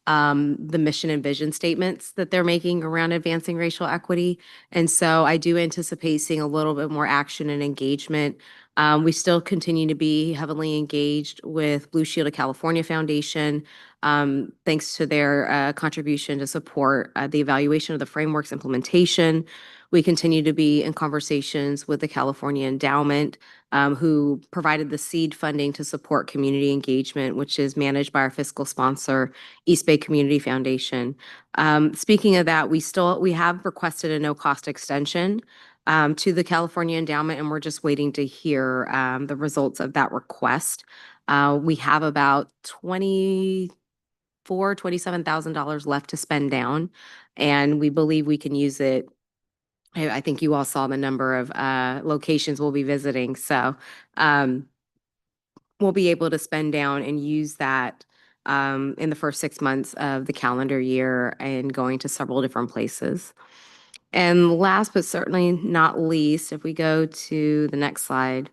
the mission and vision statements that they're making around advancing racial equity. And so I do anticipate seeing a little bit more action and engagement. We still continue to be heavily engaged with Blue Shield of California Foundation, thanks to their contribution to support the evaluation of the framework's implementation. We continue to be in conversations with the California Endowment, who provided the seed funding to support community engagement, which is managed by our fiscal sponsor, East Bay Community Foundation. Speaking of that, we have requested a no-cost extension to the California Endowment, and we're just waiting to hear the results of that request. We have about $27,000 left to spend down, and we believe we can use it. I think you all saw the number of locations we'll be visiting. So we'll be able to spend down and use that in the first 6 months of the calendar year and going to several different places. And last but certainly not least, if we go to the next slide,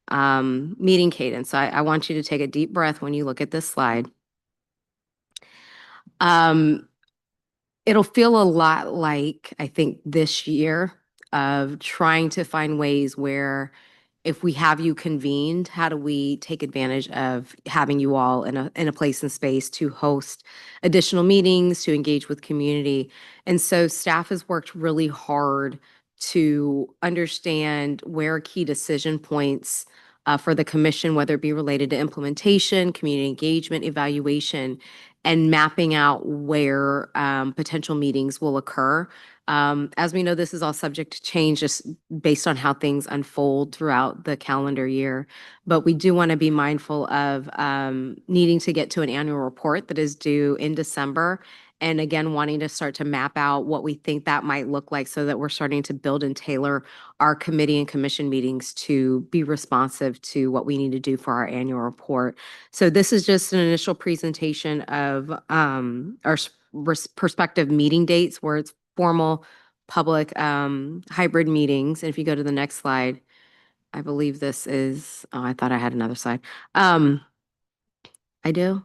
meeting cadence. So I want you to take a deep breath when you look at this slide. It'll feel a lot like, I think, this year of trying to find ways where if we have you convened, how do we take advantage of having you all in a place and space to host additional meetings, to engage with community? And so staff has worked really hard to understand where key decision points for the commission, whether it be related to implementation, community engagement, evaluation, and mapping out where potential meetings will occur. As we know, this is all subject to change just based on how things unfold throughout the calendar year. But we do want to be mindful of needing to get to an annual report that is due in December. And again, wanting to start to map out what we think that might look like so that we're starting to build and tailor our committee and commission meetings to be responsive to what we need to do for our annual report. So this is just an initial presentation of our prospective meeting dates where it's formal public hybrid meetings. And if you go to the next slide, I believe this is, oh, I thought I had another slide. I do.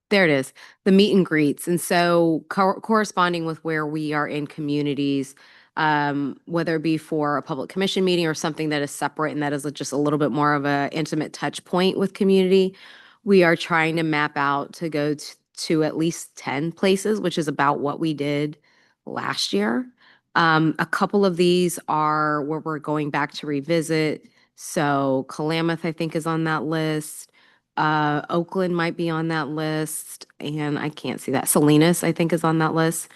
There it is, the meet and greets. And so corresponding with where we are in communities, whether it be for a public commission meeting or something that is separate and that is just a little bit more of a intimate touch point with community, we are trying to map out to go to at least 10 places, which is about what we did last year. A couple of these are where we're going back to revisit. So Klamath, I think, is on that list. Oakland might be on that list, and I can't see that. Salinas, I think, is on that list.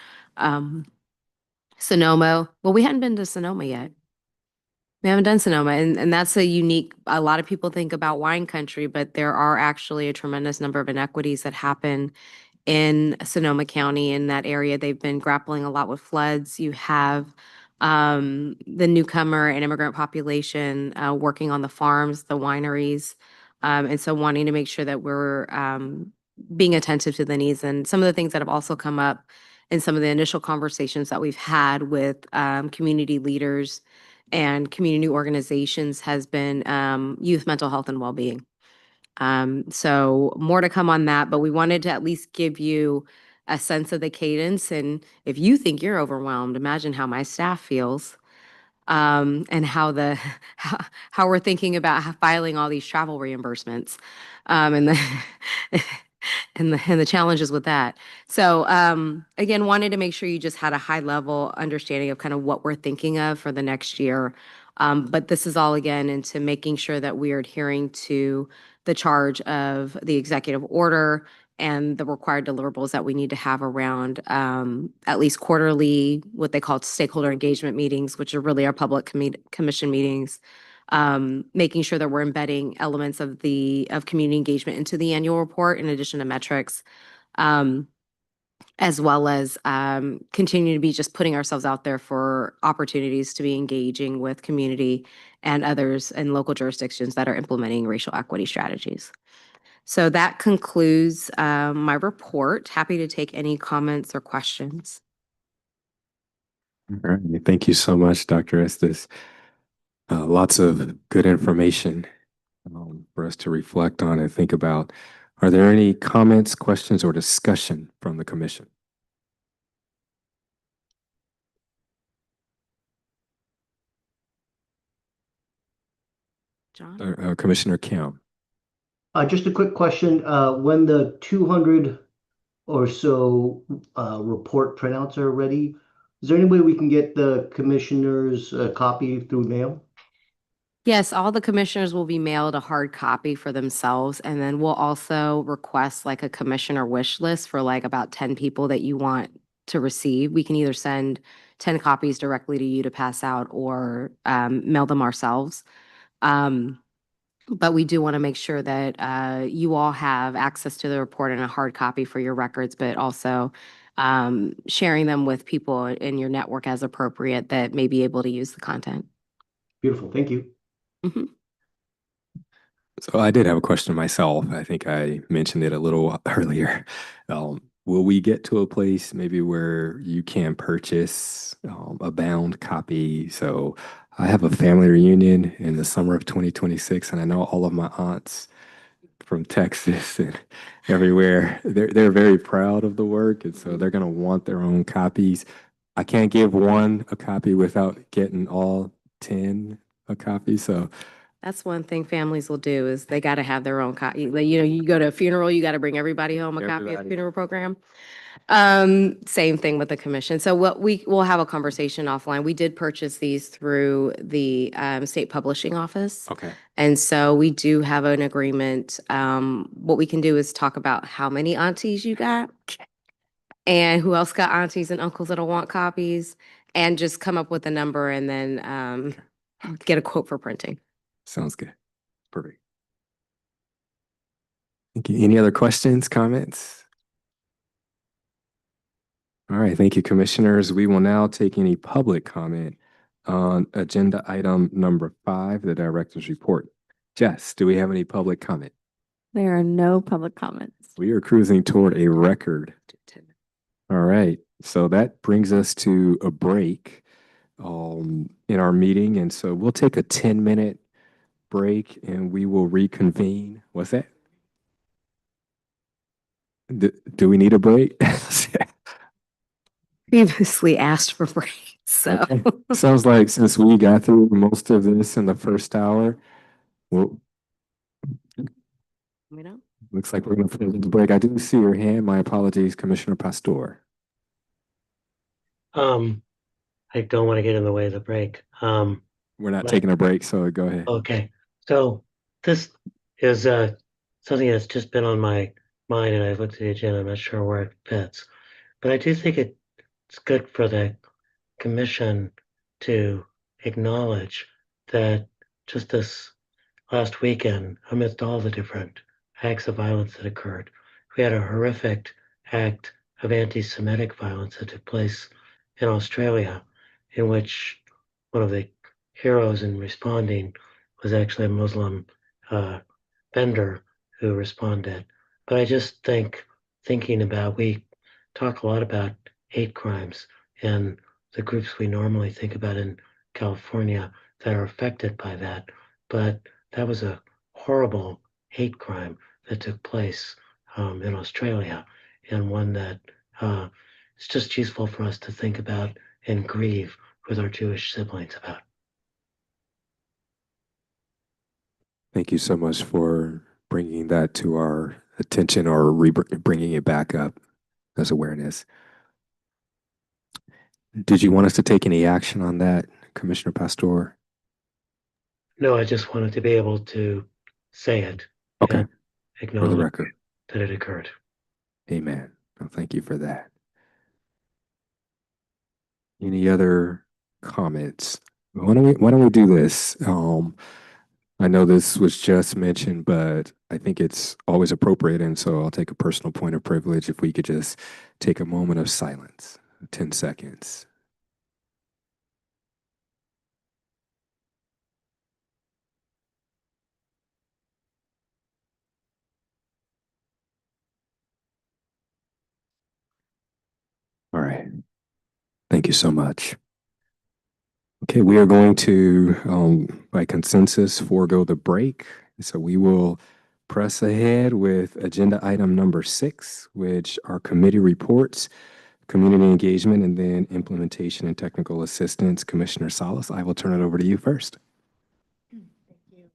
Sonoma. Well, we hadn't been to Sonoma yet. We haven't done Sonoma, and that's a lot of people think about wine country, but there are actually a tremendous number of inequities that happen in Sonoma County in that area. They've been grappling a lot with floods. You have the newcomer and immigrant population working on the farms, the wineries. And so wanting to make sure that we're being attentive to the needs. And some of the things that have also come up in some of the initial conversations that we've had with community leaders and community organizations has been youth mental health and well-being. So more to come on that, but we wanted to at least give you a sense of the cadence. And if you think you're overwhelmed, imagine how my staff feels. And how we're thinking about filing all these travel reimbursements, and the and the challenges with that. So again, wanted to make sure you just had a high level understanding of kind of what we're thinking of for the next year. But this is all again into making sure that we are adhering to the charge of the executive order and the required deliverables that we need to have around at least quarterly, what they call stakeholder engagement meetings, which are really our public commission meetings, making sure that we're embedding elements of community engagement into the annual report in addition to metrics, as well as continue to be just putting ourselves out there for opportunities to be engaging with community and others in local jurisdictions that are implementing racial equity strategies. So that concludes my report. Happy to take any comments or questions. All right. Thank you so much, Dr. Estes. Lots of good information for us to reflect on and think about. Are there any comments, questions, or discussion from the commission? John? Commissioner Kim. Just a quick question. When the 200 or so report printouts are ready, is there any way we can get the commissioners a copy through mail? Yes, all the commissioners will be mailed a hard copy for themselves, and then we'll also request like a commissioner wish list for like about 10 people that you want to receive. We can either send 10 copies directly to you to pass out or mail them ourselves. But we do want to make sure that you all have access to the report in a hard copy for your records, but also sharing them with people in your network as appropriate that may be able to use the content. Beautiful. Thank you. Mhm. So I did have a question myself. I think I mentioned it a little earlier. Will we get to a place maybe where you can purchase a bound copy? So I have a family reunion in the summer of 2026, and I know all of my aunts from Texas and everywhere, they're very proud of the work, and so they're gonna want their own copies. I can't give one a copy without getting all 10 a copy. So That's one thing families will do is they got to have their own copy. You go to a funeral, you got to bring everybody home a copy of the Everybody. funeral program. Same thing with the commission. So what we'll have a conversation offline. We did purchase these through the state publishing office. Okay. And so we do have an agreement. What we can do is talk about how many aunties you got and who else got aunties and uncles that'll want copies, and just come up with a number and then get a quote for printing. Sounds good. Perfect. Thank you. Any other questions, comments? All right, thank you, commissioners. We will now take any public comment on agenda item number 5, the director's report. Jess, do we have any public comment? There are no public comments. We are cruising toward a record. All right, so that brings us to a break in our meeting, and so we'll take a 10-minute break and we will reconvene. What's that? Do we need a break? Previously asked for breaks, so. Okay. Sounds like since we got through most of this in the first hour, well, We don't. looks like we're going to the break. I do see your hand. My apologies, Commissioner Pastor. I don't want to get in the way of the break. We're not Right. taking a break, so go ahead. Okay, so this is something that's just been on my mind, and I've looked at the agenda. I'm not sure where it fits, but I do think it's good for the commission to acknowledge that just this last weekend, amidst all the different acts of violence that occurred, we had a horrific act of anti-Semitic violence that took place in Australia, in which one of the heroes in responding was actually a Muslim vendor who responded. But I just think, thinking about, we talk a lot about hate crimes and the groups we normally think about in California that are affected by that. But that was a horrible hate crime that took place in Australia, and one that it's just useful for us to think about and grieve with our Jewish siblings about. Thank you so much for bringing that to our attention, or bringing it back up as awareness. Did you want us to take any action on that, Commissioner Pastor? No, I just wanted to be able to say it. Okay. And For the acknowledge record. that it occurred. Amen. Well, thank you for that. Any other comments? Why don't we do this? I know this was just mentioned, but I think it's always appropriate, and so I'll take a personal point of privilege if we could just take a moment of silence, 10 seconds. All right. Thank you so much. Okay, we are going to, by consensus, forego the break. So we will press ahead with agenda item number 6, which are committee reports, community engagement, and then implementation and technical assistance. Commissioner Salas, I will turn it over to you first. Thank you.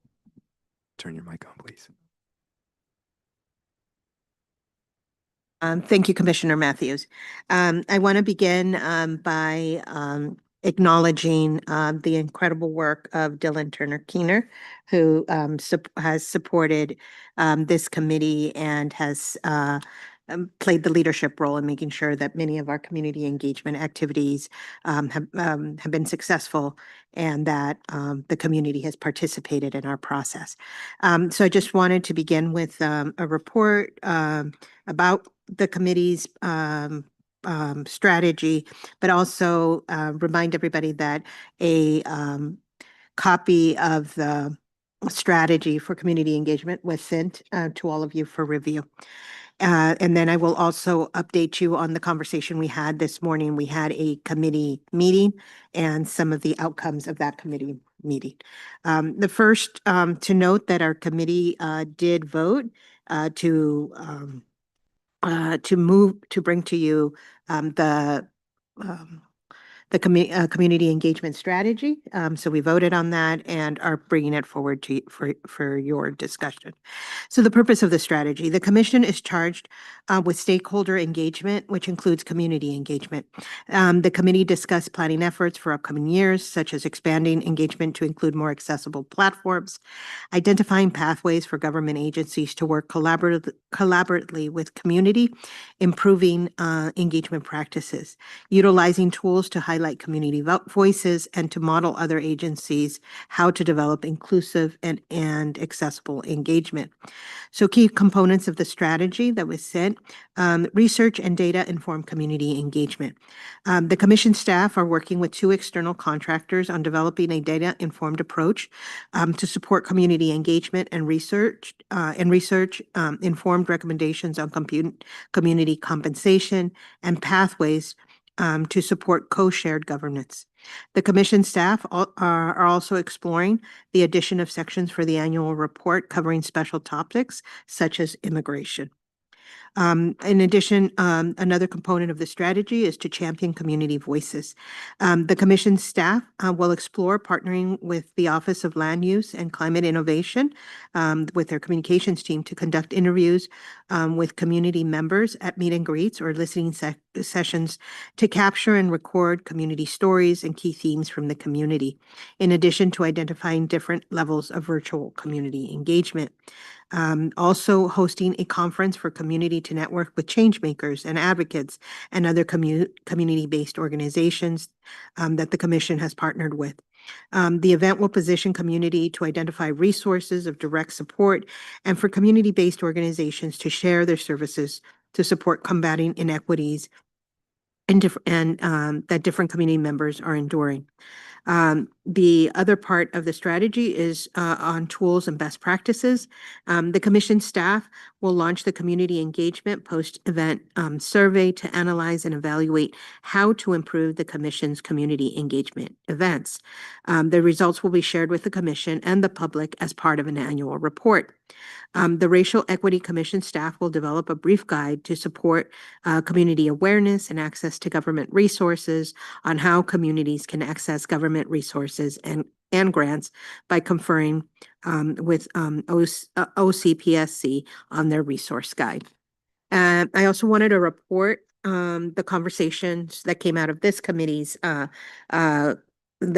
Turn your mic on, please. Thank you, Commissioner Matthews. I want to begin by acknowledging the incredible work of Dylan Turner Keener, who has supported this committee and has played the leadership role in making sure that many of our community engagement activities have been successful, and that the community has participated in our process. So I just wanted to begin with a report about the committee's strategy, but also remind everybody that a copy of the strategy for community engagement was sent to all of you for review. And then I will also update you on the conversation we had this morning. We had a committee meeting and some of the outcomes of that committee meeting. The first, to note that our committee did vote to bring to you the the community engagement strategy. So we voted on that and are bringing it forward to for your discussion. So the purpose of the strategy, the commission is charged with stakeholder engagement, which includes community engagement. The committee discussed planning efforts for upcoming years, such as expanding engagement to include more accessible platforms, identifying pathways for government agencies to work collaboratively with community, improving engagement practices, utilizing tools to highlight community voices, and to model other agencies how to develop inclusive and accessible engagement. So key components of the strategy that was set, research and data informed community engagement. The commission staff are working with 2 external contractors on developing a data informed approach to support community engagement and research informed recommendations on community compensation and pathways to support co-shared governance. The commission staff are also exploring the addition of sections for the annual report covering special topics such as immigration. In addition, another component of the strategy is to champion community voices. The commission staff will explore partnering with the Office of Land Use and Climate Innovation with their communications team to conduct interviews with community members at meet and greets or listening sessions to capture and record community stories and key themes from the community, in addition to identifying different levels of virtual community engagement. Also hosting a conference for community to network with change makers and advocates and other community-based organizations that the commission has partnered with. The event will position community to identify resources of direct support and for community-based organizations to share their services to support combating inequities and that different community members are enduring. The other part of the strategy is on tools and best practices. The commission staff will launch the community engagement post-event survey to analyze and evaluate how to improve the commission's community engagement events. The results will be shared with the commission and the public as part of an annual report. The Racial Equity Commission staff will develop a brief guide to support community awareness and access to government resources on how communities can access government resources and grants by conferring with OCPSC on their resource guide. I also wanted to report the conversations that came out of this committee's the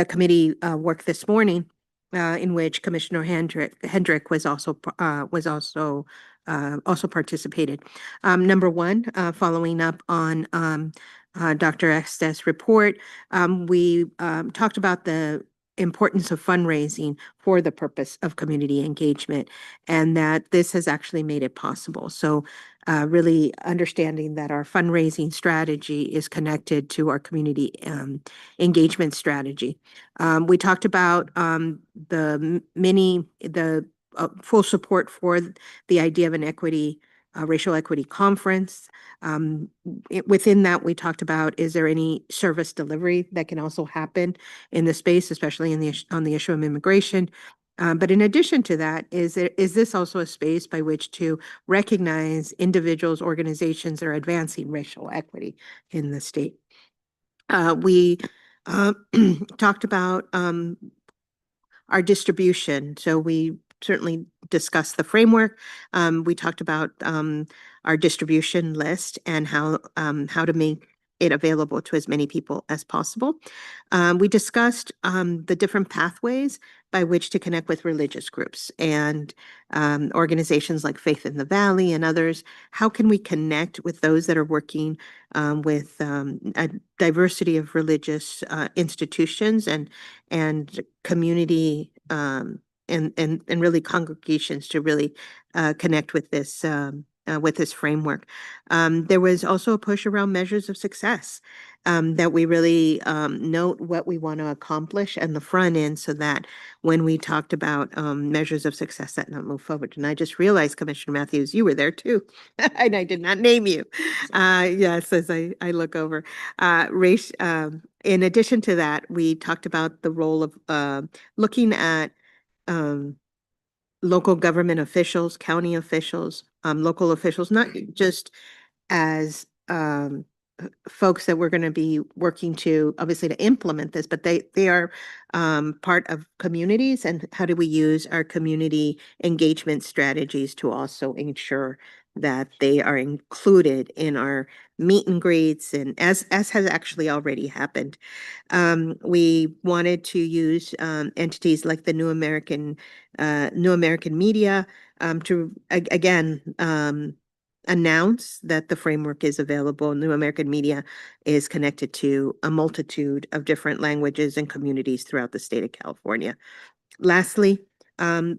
committee work this morning, in which Commissioner Hendrick was also participated. Number one, following up on Dr. Estes' report, we talked about the importance of fundraising for the purpose of community engagement, and that this has actually made it possible. So really understanding that our fundraising strategy is connected to our community engagement strategy. We talked about the full support for the idea of an racial equity conference. Within that, we talked about, is there any service delivery that can also happen in the space, especially on the issue of immigration? But in addition to that, is this also a space by which to recognize individuals, organizations that are advancing racial equity in the state? We talked about our distribution. So we certainly discussed the framework. We talked about our distribution list and how to make it available to as many people as possible. We discussed the different pathways by which to connect with religious groups and organizations like Faith in the Valley and others. How can we connect with those that are working with a diversity of religious institutions and community and really congregations to really connect with this framework. There was also a push around measures of success, that we really note what we want to accomplish and the front end, so that when we talked about measures of success, that not move forward. And I just realized, Commissioner Matthews, you were there too, and I did not name you. Yes, as I look over. Race. In addition to that, we talked about the role of looking at local government officials, county officials, local officials, not just as folks that we're going to be working to, obviously, to implement this, but they are part of communities, and how do we use our community engagement strategies to also ensure that they are included in our meet and greets, and as has actually already happened. We wanted to use entities like the New American Media to again announce that the framework is available. New American Media is connected to a multitude of different languages and communities throughout the state of California. Lastly,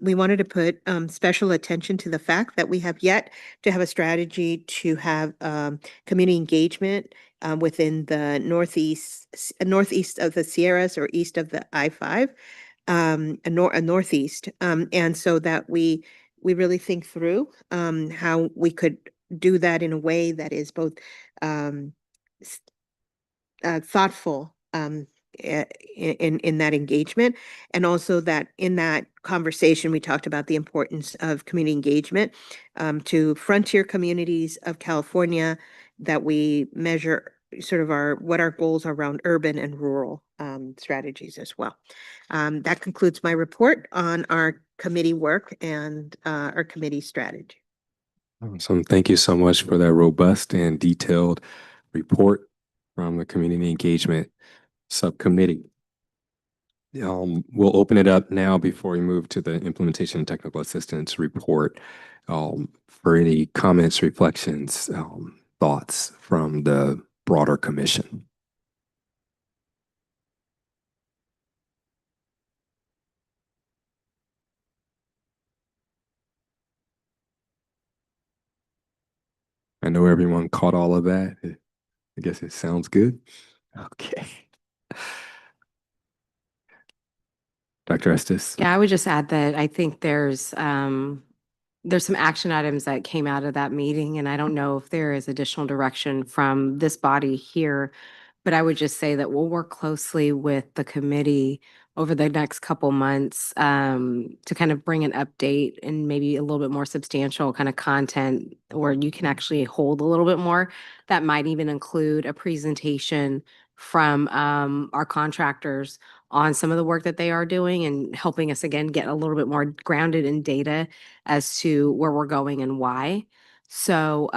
we wanted to put special attention to the fact that we have yet to have a strategy to have community engagement within the northeast of the Sierras, or east of the I-5, northeast. And so that we really think through how we could do that in a way that is both um, thoughtful in that engagement, and also that in that conversation we talked about the importance of community engagement to frontier communities of California, that we measure sort of what our goals are around urban and rural strategies as well. That concludes my report on our committee work and our committee strategy. Awesome. Thank you so much for that robust and detailed report from the Community Engagement Subcommittee. We'll open it up now before we move to the Implementation and Technical Assistance report for any comments, reflections, thoughts from the broader commission. I know everyone caught all of that. I guess it sounds good. Okay. Dr. Estes. Yeah, I would just add that I think there's some action items that came out of that meeting, and I don't know if there is additional direction from this body here, but I would just say that we'll work closely with the committee over the next couple months to kind of bring an update and maybe a little bit more substantial kind of content where you can actually hold a little bit more. That might even include a presentation from our contractors on some of the work that they are doing, and helping us again get a little bit more grounded in data as to where we're going and why. So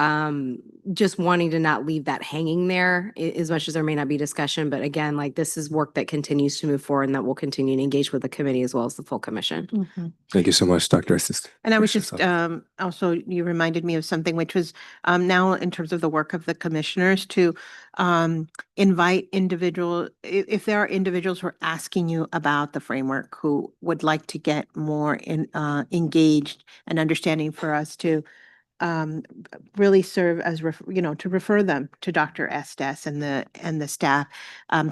just wanting to not leave that hanging there as much as there may not be discussion. But again, like, this is work that continues to move forward, and that will continue to engage with the committee as well as the full commission. Mm-hmm. Thank you so much, Dr. Estes. And I was just also, you reminded me of something, which was now in terms of the work of the commissioners to invite if there are individuals who are asking you about the framework, who would like to get more engaged and understanding, for us to really serve as, to refer them to Dr. Estes and the staff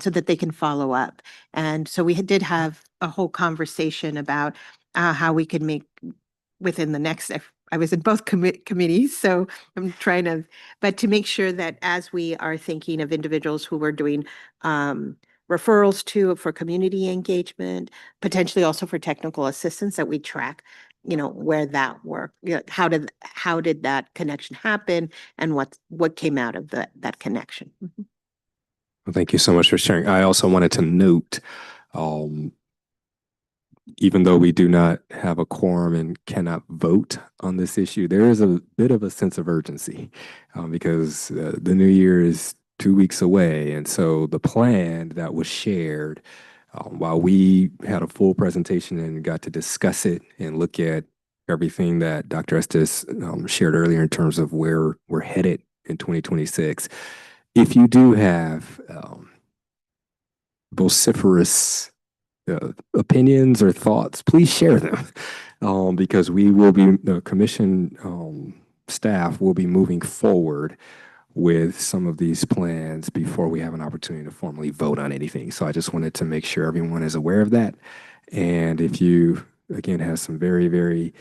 so that they can follow up. And so we did have a whole conversation about how we could make within the next, I was in both committees, so I'm trying to, but to make sure that as we are thinking of individuals who we're doing referrals to for community engagement, potentially also for technical assistance, that we track where that worked, how did that connection happen, and what came out of that connection. Mm-hmm. Well, thank you so much for sharing. I also wanted to note, even though we do not have a quorum and cannot vote on this issue, there is a bit of a sense of urgency because the new year is 2 weeks away. And so the plan that was shared, while we had a full presentation and got to discuss it and look at everything that Dr. Estes shared earlier in terms of where we're headed in 2026, if you do have vociferous opinions or thoughts, please share them because the commission staff will be moving forward with some of these plans before we have an opportunity to formally vote on anything. So I just wanted to make sure everyone is aware of that. And if you, again, have some very, very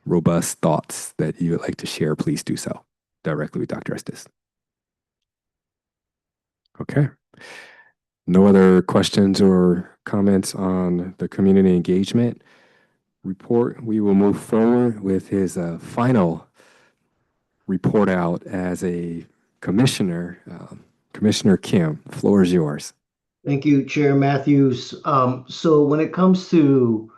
robust thoughts that you would like to share, please do so directly with Dr. Estes. Okay. No other questions or comments on the community engagement report. We will move forward with his final report out as a Commissioner Kim, the floor is yours. Thank you, Chair Matthews. So when it comes to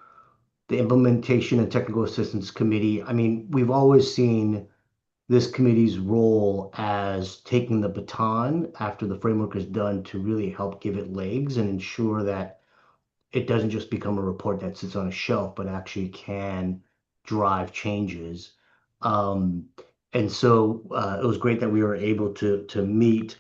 the Implementation and Technical Assistance Committee, I mean, we've always seen this committee's role as taking the baton after the framework is done to really help give it legs and ensure that it doesn't just become a report that sits on a shelf, but actually can drive changes. Um, and so it was great that we were able to meet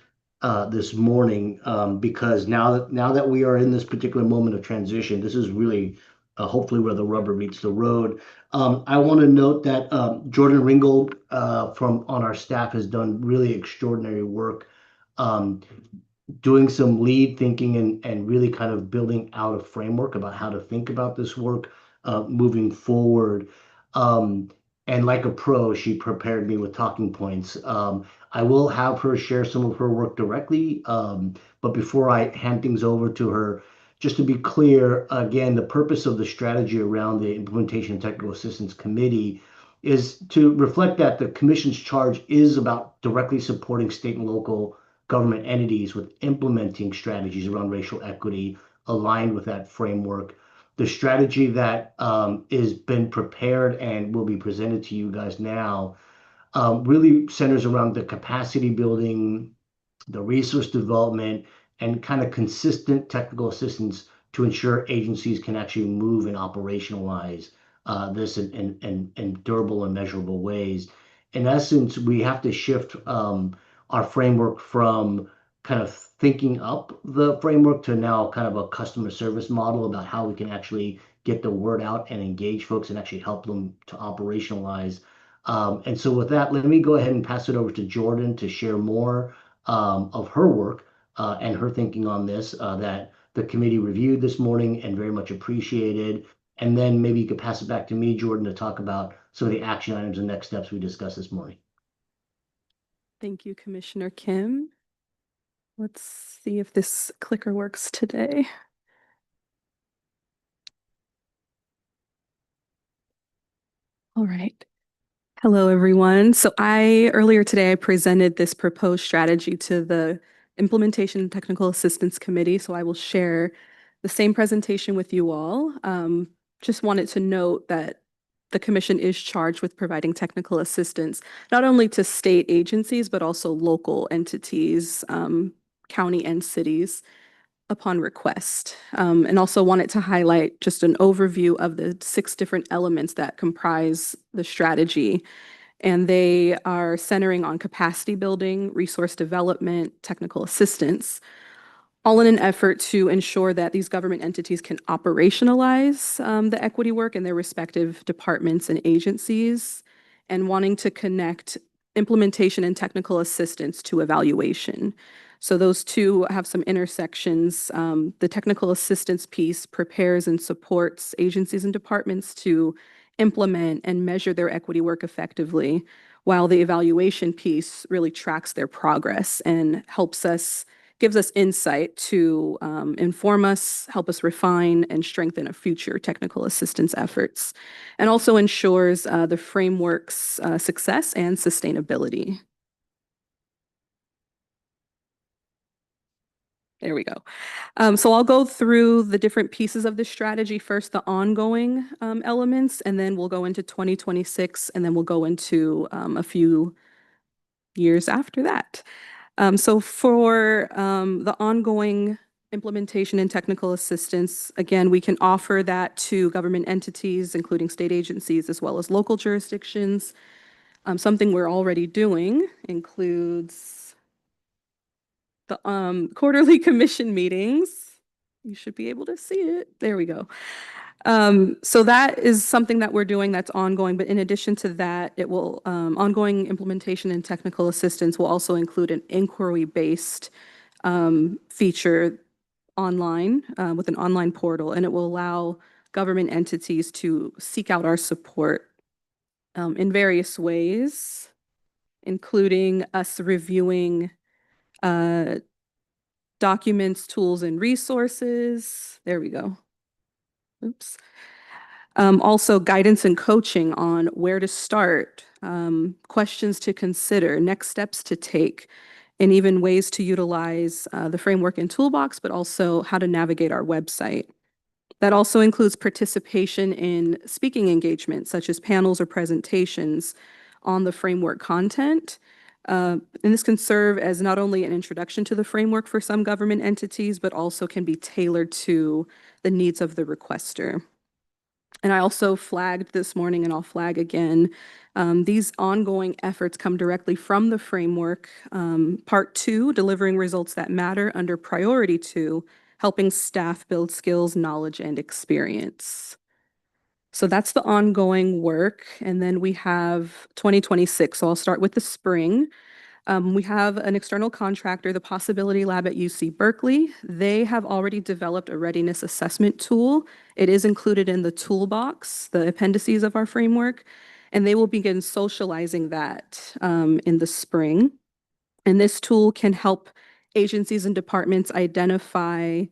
this morning because now that we are in this particular moment of transition, this is really hopefully where the rubber meets the road. I want to note that Jordan Ringgold from on our staff has done really extraordinary work. Um, Doing some lead thinking and really kind of building out a framework about how to think about this work moving forward. Um, and like a pro, she prepared me with talking points. I will have her share some of her work directly, but before I hand things over to her, just to be clear, again, the purpose of the strategy around the Implementation and Technical Assistance Committee is to reflect that the Commission's charge is about directly supporting state and local government entities with implementing strategies around racial equity aligned with that framework. The strategy that is been prepared and will be presented to you guys now really centers around the capacity building, the resource development, and kind of consistent technical assistance to ensure agencies can actually move and operationalize this in durable and measurable ways. In essence, we have to shift our framework from kind of thinking up the framework to now kind of a customer service model about how we can actually get the word out and engage folks and actually help them to operationalize. And so with that, let me go ahead and pass it over to Jordan to share more of her work and her thinking on this that the committee reviewed this morning and very much appreciated. And then maybe you could pass it back to me, Jordan, to talk about some of the action items and next steps we discussed this morning. Thank you, Commissioner Kim. Let's see if this clicker works today. All right. Hello, everyone. So earlier today, I presented this proposed strategy to the Implementation and Technical Assistance Committee. So I will share the same presentation with you all. Just wanted to note that the commission is charged with providing technical assistance, not only to state agencies, but also local entities, county and cities upon request. And also wanted to highlight just an overview of the 6 different elements that comprise the strategy. And they are centering on capacity building, resource development, technical assistance, all in an effort to ensure that these government entities can operationalize the equity work in their respective departments and agencies, and wanting to connect implementation and technical assistance to evaluation. So those two have some intersections. The technical assistance piece prepares and supports agencies and departments to implement and measure their equity work effectively, while the evaluation piece really tracks their progress and gives us insight to inform us, help us refine, and strengthen our future technical assistance efforts, and also ensures the framework's success and sustainability. There we go. So I'll go through the different pieces of the strategy. First, the ongoing elements, and then we'll go into 2026, and then we'll go into a few years after that. So for the ongoing implementation and technical assistance, again, we can offer that to government entities, including state agencies, as well as local jurisdictions. Something we're already doing includes the quarterly commission meetings. You should be able to see it. There we go. So that is something that we're doing that's ongoing, but in addition to that, it will ongoing implementation and technical assistance will also include an inquiry-based feature online with an online portal, and it will allow government entities to seek out our support in various ways, including us reviewing documents, tools, and resources. There we go. Oops. Also guidance and coaching on where to start, questions to consider, next steps to take, and even ways to utilize the framework and toolbox, but also how to navigate our website. That also includes participation in speaking engagements, such as panels or presentations on the framework content. And this can serve as not only an introduction to the framework for some government entities, but also can be tailored to the needs of the requester. And I also flagged this morning, and I'll flag again, these ongoing efforts come directly from the framework. Part 2, delivering results that matter, under priority 2, helping staff build skills, knowledge, and experience. So that's the ongoing work. And then we have 2026. So I'll start with the spring. We have an external contractor, the Possibility Lab at UC Berkeley. They have already developed a readiness assessment tool. It is included in the toolbox, the appendices of our framework, and they will begin socializing that in the spring. And this tool can help agencies and departments identify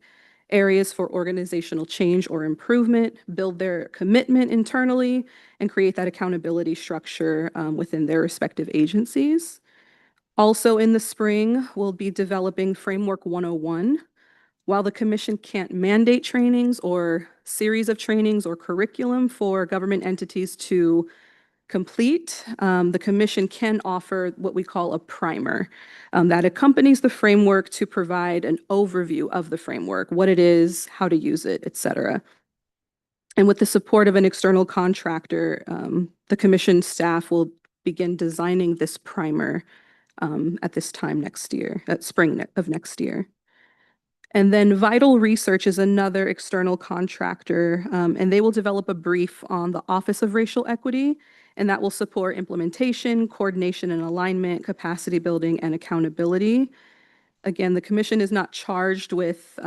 areas for organizational change or improvement, build their commitment internally, and create that accountability structure within their respective agencies. Also in the spring, we'll be developing Framework 101. While the commission can't mandate trainings or series of trainings or curriculum for government entities to complete, the commission can offer what we call a primer that accompanies the framework to provide an overview of the framework, what it is, how to use it, et cetera. And with the support of an external contractor, the commission staff will begin designing this primer at this time next year, at spring of next year. And then Vital Research is another external contractor, and they will develop a brief on the Office of Racial Equity, and that will support implementation, coordination and alignment, capacity building, and accountability. Again, the commission is not charged with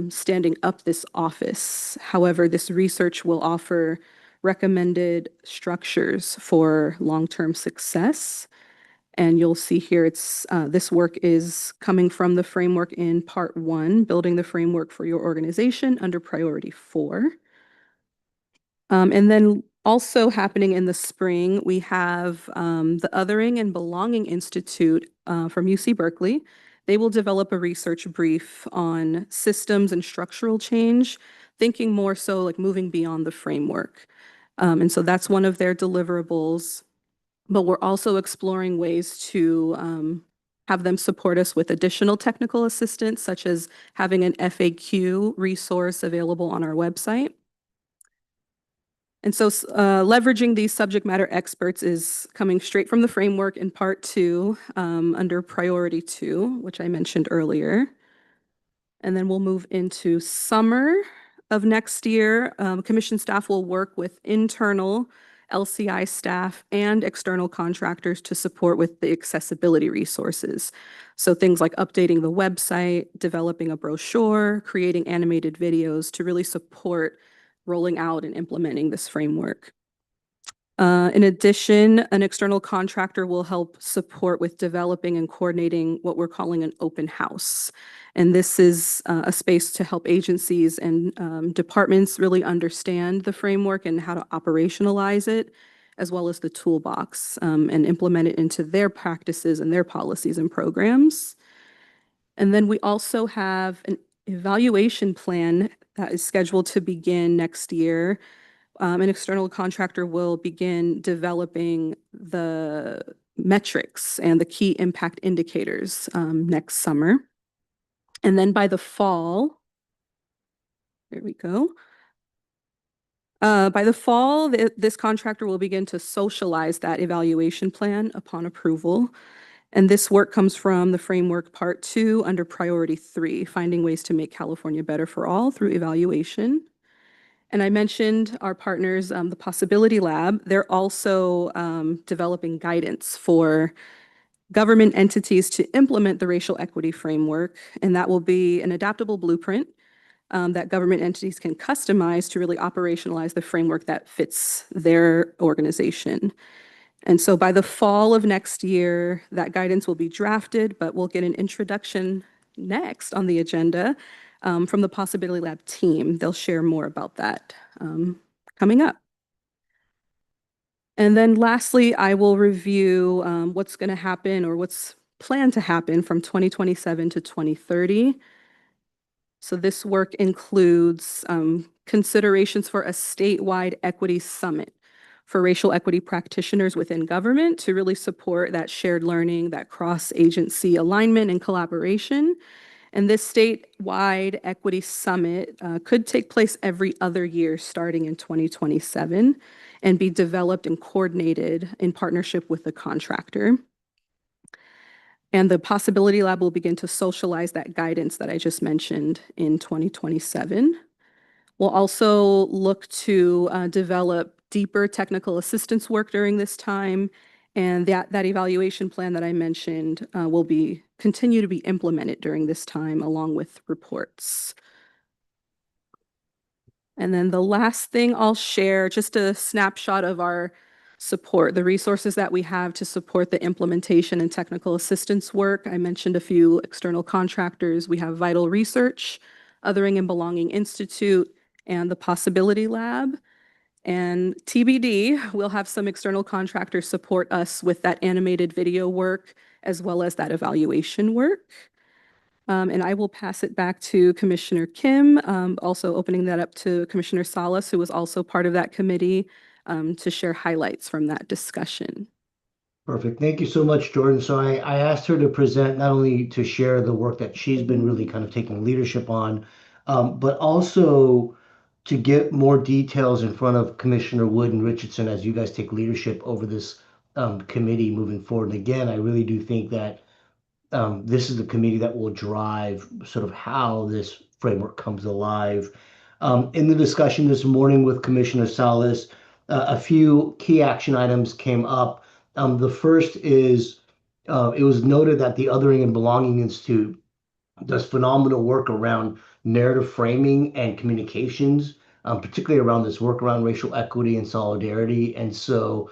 standing up this office. However, this research will offer recommended structures for long-term success. And you'll see here, this work is coming from the framework in part 1, building the framework for your organization, under priority 4. And then also happening in the spring, we have the Othering and Belonging Institute from UC Berkeley. They will develop a research brief on systems and structural change, thinking more so like moving beyond the framework. And so that's one of their deliverables. But we're also exploring ways to have them support us with additional technical assistance, such as having an FAQ resource available on our website. And so leveraging these subject matter experts is coming straight from the framework in part 2 under priority 2, which I mentioned earlier. And then we'll move into summer of next year. Commission staff will work with internal LCI staff and external contractors to support with the accessibility resources. So things like updating the website, developing a brochure, creating animated videos to really support rolling out and implementing this framework. In addition, an external contractor will help support with developing and coordinating what we're calling an open house. And this is a space to help agencies and departments really understand the framework and how to operationalize it, as well as the toolbox, and implement it into their practices and their policies and programs. And then we also have an evaluation plan that is scheduled to begin next year. An external contractor will begin developing the metrics and the key impact indicators next summer. And then by the fall, there we go. By the fall, this contractor will begin to socialize that evaluation plan upon approval. And this work comes from the framework part 2 under priority 3, finding ways to make California better for all through evaluation. And I mentioned our partners, the Possibility Lab. They're also developing guidance for government entities to implement the racial equity framework. And that will be an adaptable blueprint that government entities can customize to really operationalize the framework that fits their organization. And so by the fall of next year, that guidance will be drafted, but we'll get an introduction next on the agenda from the Possibility Lab team. They'll share more about that coming up. And then lastly, I will review what's going to happen or what's planned to happen from 2027 to 2030. So this work includes considerations for a statewide equity summit for racial equity practitioners within government to really support that shared learning, that cross-agency alignment and collaboration. And this statewide equity summit could take place every other year starting in 2027 and be developed and coordinated in partnership with the contractor. And the Possibility Lab will begin to socialize that guidance that I just mentioned in 2027. We'll also look to develop deeper technical assistance work during this time. And that evaluation plan that I mentioned will continue to be implemented during this time along with reports. And then the last thing I'll share, just a snapshot of our support, the resources that we have to support the implementation and technical assistance work. I mentioned a few external contractors. We have Vital Research, Othering and Belonging Institute, and the Possibility Lab. And TBD, we'll have some external contractors support us with that animated video work as well as that evaluation work. And I will pass it back to Commissioner Kim, also opening that up to Commissioner Salas, who was also part of that committee, to share highlights from that discussion. Perfect. Thank you so much, Jordan. So I asked her to present not only to share the work that she's been really kind of taking leadership on, but also to get more details in front of Commissioner Wood and Richardson as you guys take leadership over this committee moving forward. And again, I really do think that this is the committee that will drive sort of how this framework comes alive. In the discussion this morning with Commissioner Salas, a few key action items came up. The first is it was noted that the Othering and Belonging Institute does phenomenal work around narrative framing and communications, particularly around this work around racial equity and solidarity. And so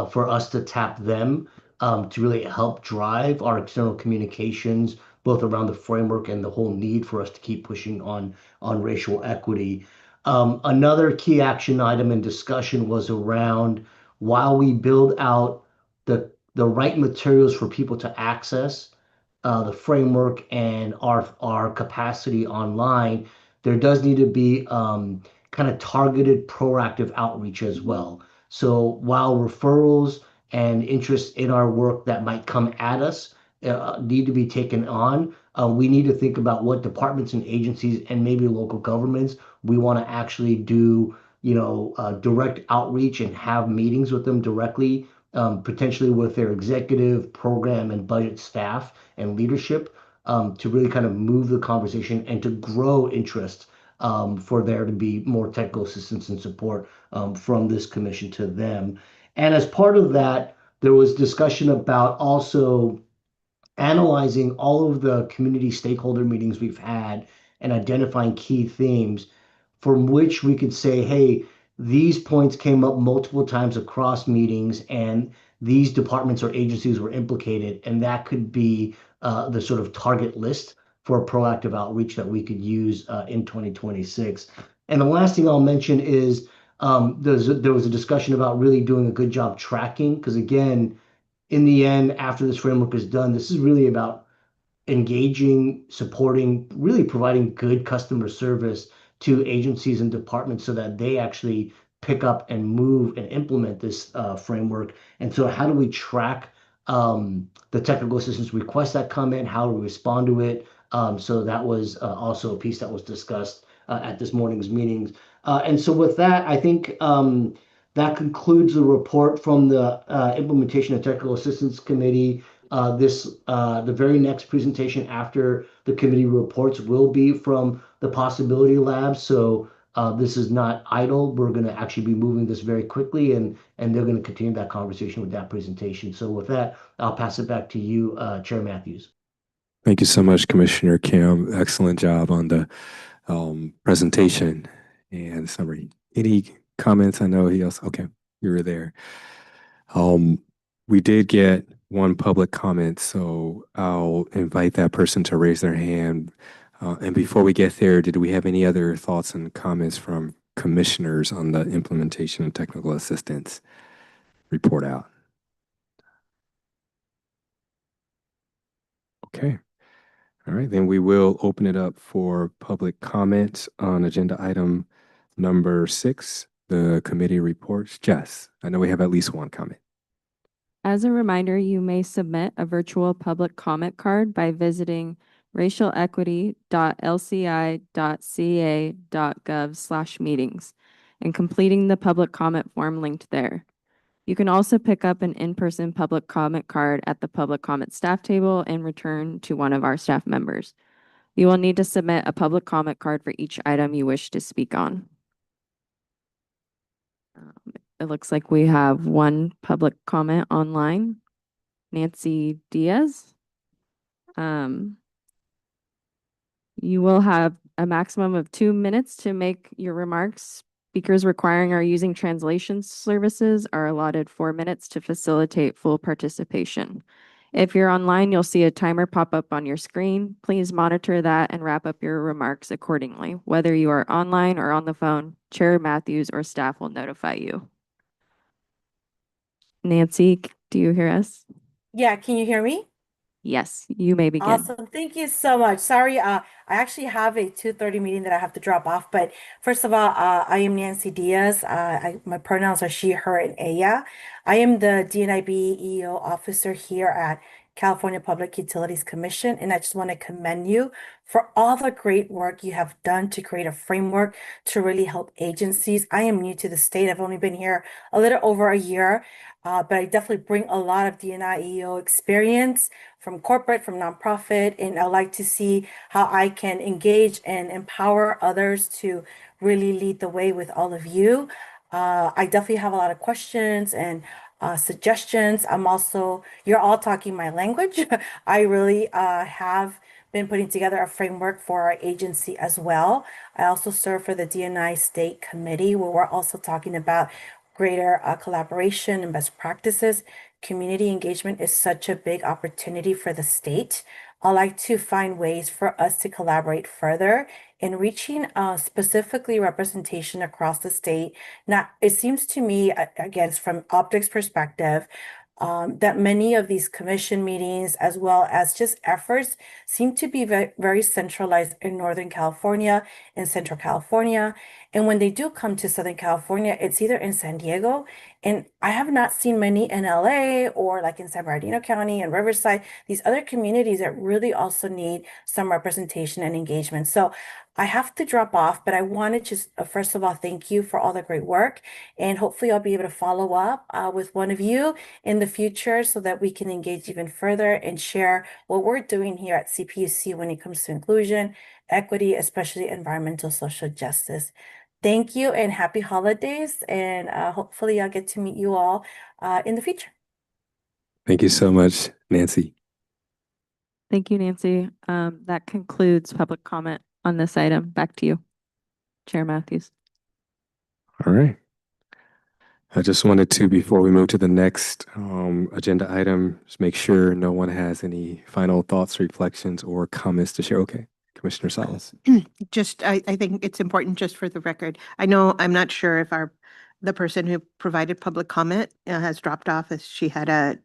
for us to tap them to really help drive our external communications, both around the framework and the whole need for us to keep pushing on racial equity. Another key action item in discussion was around while we build out the right materials for people to access the framework and our capacity online, there does need to be kind of targeted proactive outreach as well. So while referrals and interest in our work that might come at us need to be taken on, we need to think about what departments and agencies and maybe local governments we want to actually do, direct outreach and have meetings with them directly, potentially with their executive, program, and budget staff and leadership, to really kind of move the conversation and to grow interest for there to be more technical assistance and support from this commission to them. And as part of that, there was discussion about also analyzing all of the community stakeholder meetings we've had and identifying key themes from which we could say, hey, these points came up multiple times across meetings and these departments or agencies were implicated, and that could be the sort of target list for proactive outreach that we could use in 2026. And the last thing I'll mention is there was a discussion about really doing a good job tracking, because again, in the end, after this framework is done, this is really about engaging, supporting, really providing good customer service to agencies and departments so that they actually pick up and move and implement this framework. And so how do we track the technical assistance requests that come in? How do we respond to it? So that was also a piece that was discussed at this morning's meetings. And so with that, I think that concludes the report from the Implementation and Technical Assistance Committee. The very next presentation after the committee reports will be from the Possibility Lab. So this is not idle. We're going to actually be moving this very quickly, and they're going to continue that conversation with that presentation. So with that, I'll pass it back to you, Chair Matthews. Thank you so much, Commissioner Kim. Excellent job on the presentation and summary. Any comments? I know he also, okay, you were there. We did get one public comment, so I'll invite that person to raise their hand. And before we get there, did we have any other thoughts and comments from commissioners on the implementation of technical assistance report out? Okay. All right, then we will open it up for public comments on agenda item number 6, the committee reports. Jess, I know we have at least one comment. As a reminder, you may submit a virtual public comment card by visiting racialequity.lci.ca.gov/meetings and completing the public comment form linked there. You can also pick up an in-person public comment card at the public comment staff table and return to one of our staff members. You will need to submit a public comment card for each item you wish to speak on. It looks like we have one public comment online. Nancy Diaz. You will have a maximum of 2 minutes to make your remarks. Speakers requiring or using translation services are allotted 4 minutes to facilitate full participation. If you're online, you'll see a timer pop up on your screen. Please monitor that and wrap up your remarks accordingly. Whether you are online or on the phone, Chair Matthews or staff will notify you. Nancy, do you hear us? Yeah, can you hear me? Yes, you may begin. Awesome. Thank you so much. Sorry, I actually have a 2:30 meeting that I have to drop off. But first of all, I am Nancy Diaz. My pronouns are she, her, and ella. I am the DNIB EEO officer here at California Public Utilities Commission, and I just want to commend you for all the great work you have done to create a framework to really help agencies. I am new to the state. I've only been here a little over a year, but I definitely bring a lot of DNI EEO experience from corporate, from nonprofit, and I like to see how I can engage and empower others to really lead the way with all of you. I definitely have a lot of questions and suggestions. You're all talking my language. I really have been putting together a framework for our agency as well. I also serve for the DNI State Committee, where we're also talking about greater collaboration and best practices. Community engagement is such a big opportunity for the state. I like to find ways for us to collaborate further in reaching specifically representation across the state. Now, it seems to me, again, from optics perspective, that many of these commission meetings, as well as just efforts, seem to be very, very centralized in Northern California and Central California. And when they do come to Southern California, it's either in San Diego, and I have not seen many in LA or like in San Bernardino County and Riverside, these other communities that really also need some representation and engagement. So I have to drop off, but I want to just, first of all, thank you for all the great work. And hopefully I'll be able to follow up with one of you in the future so that we can engage even further and share what we're doing here at CPUC when it comes to inclusion, equity, especially environmental social justice. Thank you and happy holidays. And hopefully I'll get to meet you all in the future. Thank you so much, Nancy. Thank you, Nancy. That concludes public comment on this item. Back to you, Chair Matthews. All right. I just wanted to, before we move to the next agenda item, just make sure no one has any final thoughts, reflections, or comments to share. Okay, Commissioner Salas. Just, I think it's important just for the record. I know, I'm not sure if the person who provided public comment has dropped off as she had a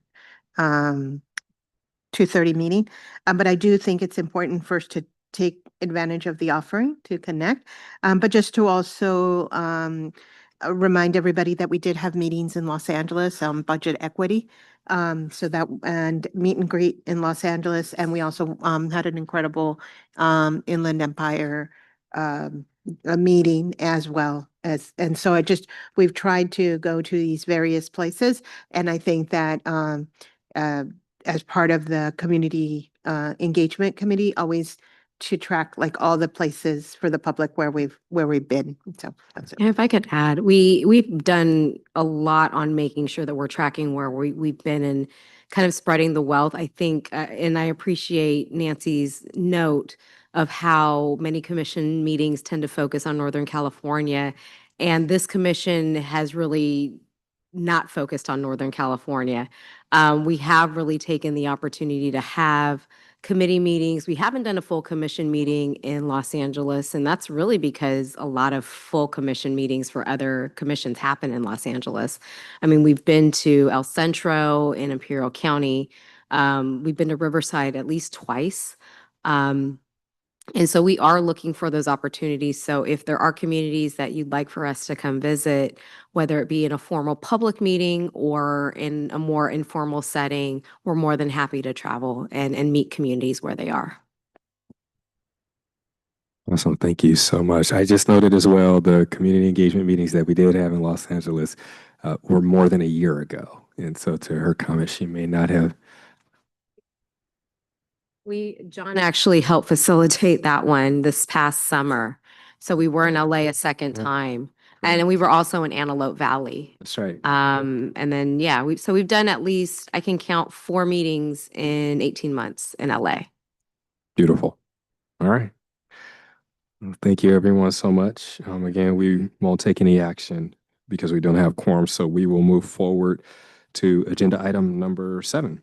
2:30 meeting. But I do think it's important first to take advantage of the offering to connect, but just to also remind everybody that we did have meetings in Los Angeles on budget equity. And meet and greet in Los Angeles. And we also had an incredible Inland Empire a meeting as well. And so we've tried to go to these various places. And I think that as part of the community engagement committee, always to track like all the places for the public where we've been. So that's it. And if I could add, we've done a lot on making sure that we're tracking where we've been and kind of spreading the wealth. I think, and I appreciate Nancy's note of how many commission meetings tend to focus on Northern California. And this commission has really not focused on Northern California. We have really taken the opportunity to have committee meetings. We haven't done a full commission meeting in Los Angeles, and that's really because a lot of full commission meetings for other commissions happen in Los Angeles. I mean, we've been to El Centro in Imperial County, We've been to Riverside at least twice. And so we are looking for those opportunities. So if there are communities that you'd like for us to come visit, whether it be in a formal public meeting or in a more informal setting, we're more than happy to travel and meet communities where they are. Awesome. Thank you so much. I just noted as well the community engagement meetings that we did have in Los Angeles were more than a year ago. And so to her comment, she may not have. John actually helped facilitate that one this past summer. So we were in LA a second time. And then we were also in Antelope Valley. That's right. And then, yeah, we've done at least, I can count 4 meetings in 18 months in LA. Beautiful. All right. Well, thank you everyone so much. Again, we won't take any action because we don't have quorum. So we will move forward to agenda item number 7,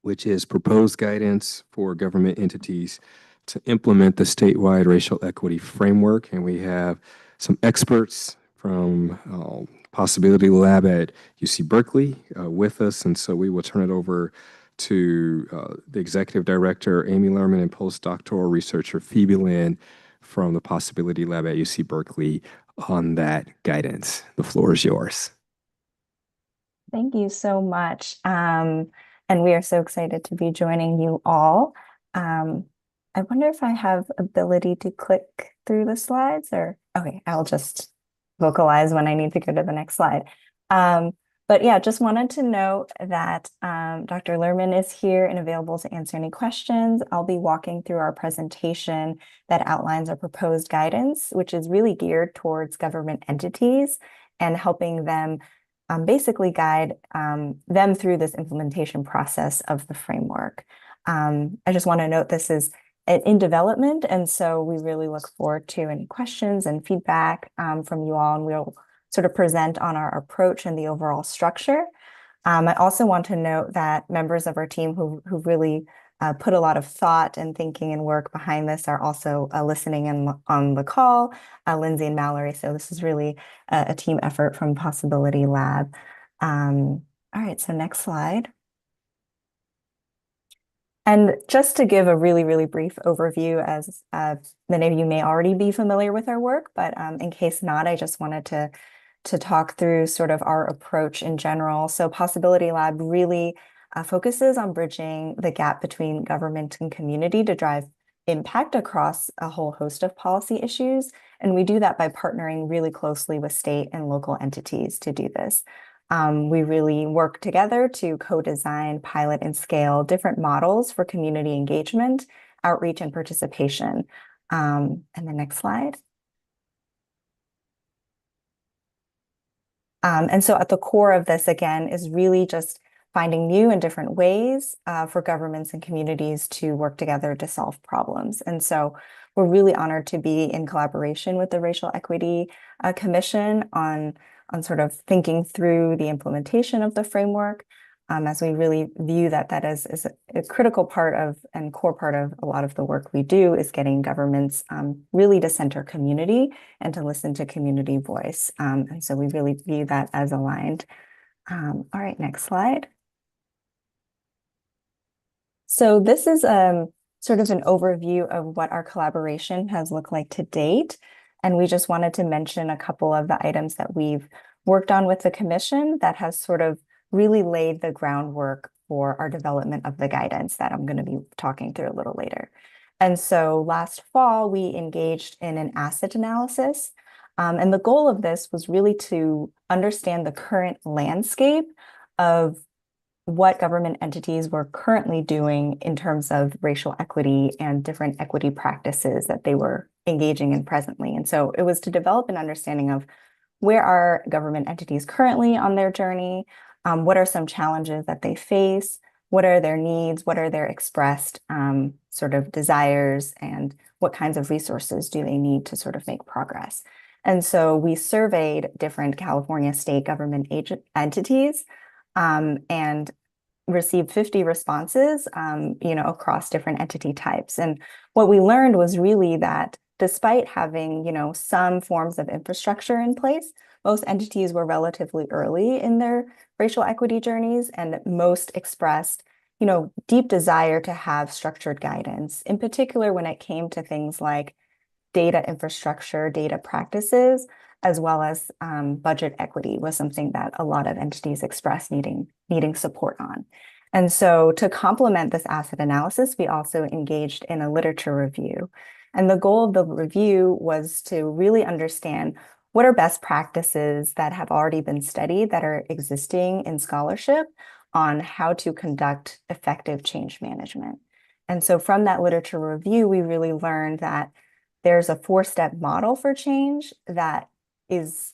which is proposed guidance for government entities to implement the statewide racial equity framework. And we have some experts from Possibility Lab at UC Berkeley with us. And so we will turn it over to the executive director, Amy Lerman, and postdoctoral researcher, Phoebe Lynn, from the Possibility Lab at UC Berkeley on that guidance. The floor is yours. Thank you so much. And we are so excited to be joining you all. I wonder if I have ability to click through the slides or, okay, I'll just vocalize when I need to go to the next slide. But yeah, just wanted to note that Dr. Lerman is here and available to answer any questions. I'll be walking through our presentation that outlines our proposed guidance, which is really geared towards government entities and helping them basically guide them through this implementation process of the framework. I just want to note this is in development, and so we really look forward to any questions and feedback from you all, and we'll sort of present on our approach and the overall structure. I also want to note that members of our team who really put a lot of thought and thinking and work behind this are also listening in on the call, Lindsay and Mallory. So this is really a team effort from Possibility Lab. All right, so next slide. And just to give a really, really brief overview, as many of you may already be familiar with our work, but in case not, I just wanted to talk through sort of our approach in general. So Possibility Lab really focuses on bridging the gap between government and community to drive impact across a whole host of policy issues. And we do that by partnering really closely with state and local entities to do this. We really work together to co-design, pilot, and scale different models for community engagement, outreach, and participation. And the next slide. And so at the core of this, again, is really just finding new and different ways for governments and communities to work together to solve problems. And so we're really honored to be in collaboration with the Racial Equity Commission on sort of thinking through the implementation of the framework, as we really view that is a critical part of and core part of a lot of the work we do is getting governments really to center community and to listen to community voice. And so we really view that as aligned. All right, next slide. So this is sort of an overview of what our collaboration has looked like to date. And we just wanted to mention a couple of the items that we've worked on with the commission that has sort of really laid the groundwork for our development of the guidance that I'm going to be talking through a little later. And so last fall, we engaged in an asset analysis. And the goal of this was really to understand the current landscape of what government entities were currently doing in terms of racial equity and different equity practices that they were engaging in presently. And so it was to develop an understanding of where are government entities currently on their journey, what are some challenges that they face, what are their needs, what are their expressed sort of desires, and what kinds of resources do they need to sort of make progress. And so we surveyed different California state government entities and received 50 responses, across different entity types. And what we learned was really that despite having, some forms of infrastructure in place, most entities were relatively early in their racial equity journeys, and most expressed deep desire to have structured guidance, in particular when it came to things like data infrastructure, data practices, as well as budget equity was something that a lot of entities expressed needing support on. And so to complement this asset analysis, we also engaged in a literature review. And the goal of the review was to really understand what are best practices that have already been studied that are existing in scholarship on how to conduct effective change management. And so from that literature review, we really learned that there's a 4-step model for change that is,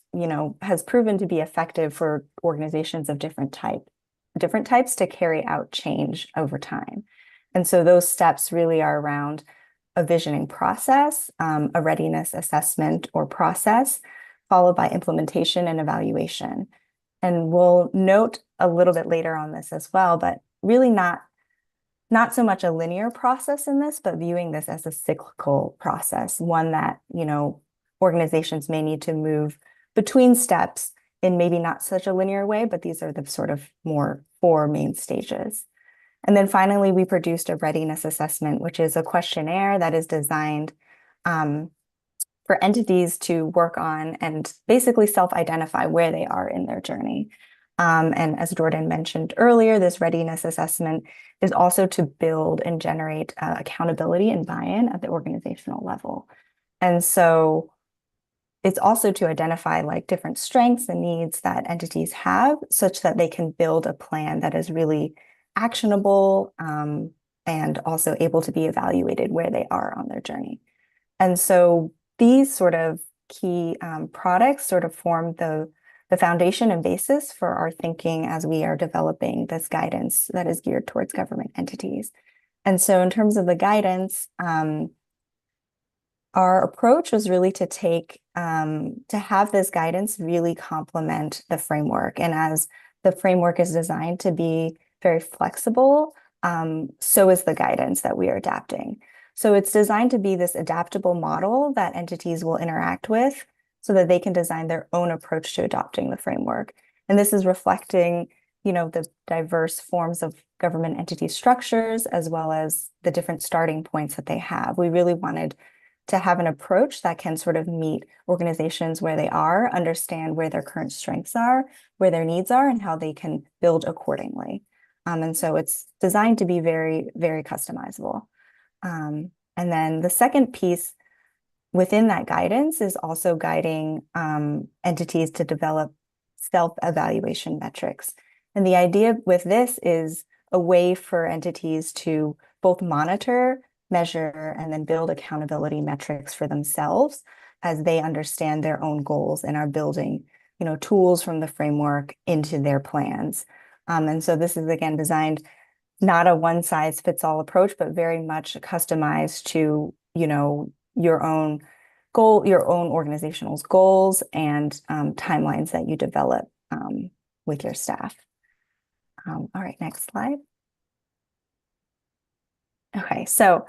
has proven to be effective for organizations of different types to carry out change over time. And so those steps really are around a visioning process, a readiness assessment or process, followed by implementation and evaluation. And we'll note a little bit later on this as well, but really not so much a linear process in this, but viewing this as a cyclical process, one that, organizations may need to move between steps in maybe not such a linear way, but these are the sort of more 4 main stages. And then finally, we produced a readiness assessment, which is a questionnaire that is designed for entities to work on and basically self-identify where they are in their journey. And as Jordan mentioned earlier, this readiness assessment is also to build and generate accountability and buy-in at the organizational level. And so it's also to identify like different strengths and needs that entities have such that they can build a plan that is really actionable and also able to be evaluated where they are on their journey. And so these sort of key products sort of form the foundation and basis for our thinking as we are developing this guidance that is geared towards government entities. And so in terms of the guidance, our approach was really to have this guidance really complement the framework. And as the framework is designed to be very flexible, so is the guidance that we are adapting. So it's designed to be this adaptable model that entities will interact with so that they can design their own approach to adopting the framework. And this is reflecting, the diverse forms of government entity structures, as well as the different starting points that they have. We really wanted to have an approach that can sort of meet organizations where they are, understand where their current strengths are, where their needs are, and how they can build accordingly. And so it's designed to be very, very customizable. And then the second piece within that guidance is also guiding entities to develop self-evaluation metrics. And the idea with this is a way for entities to both monitor, measure, and then build accountability metrics for themselves as they understand their own goals and are building, tools from the framework into their plans. And so this is, again, designed not a one-size-fits-all approach, but very much customized to, your own goal, your own organizational goals and timelines that you develop with your staff. All right, next slide. Okay, so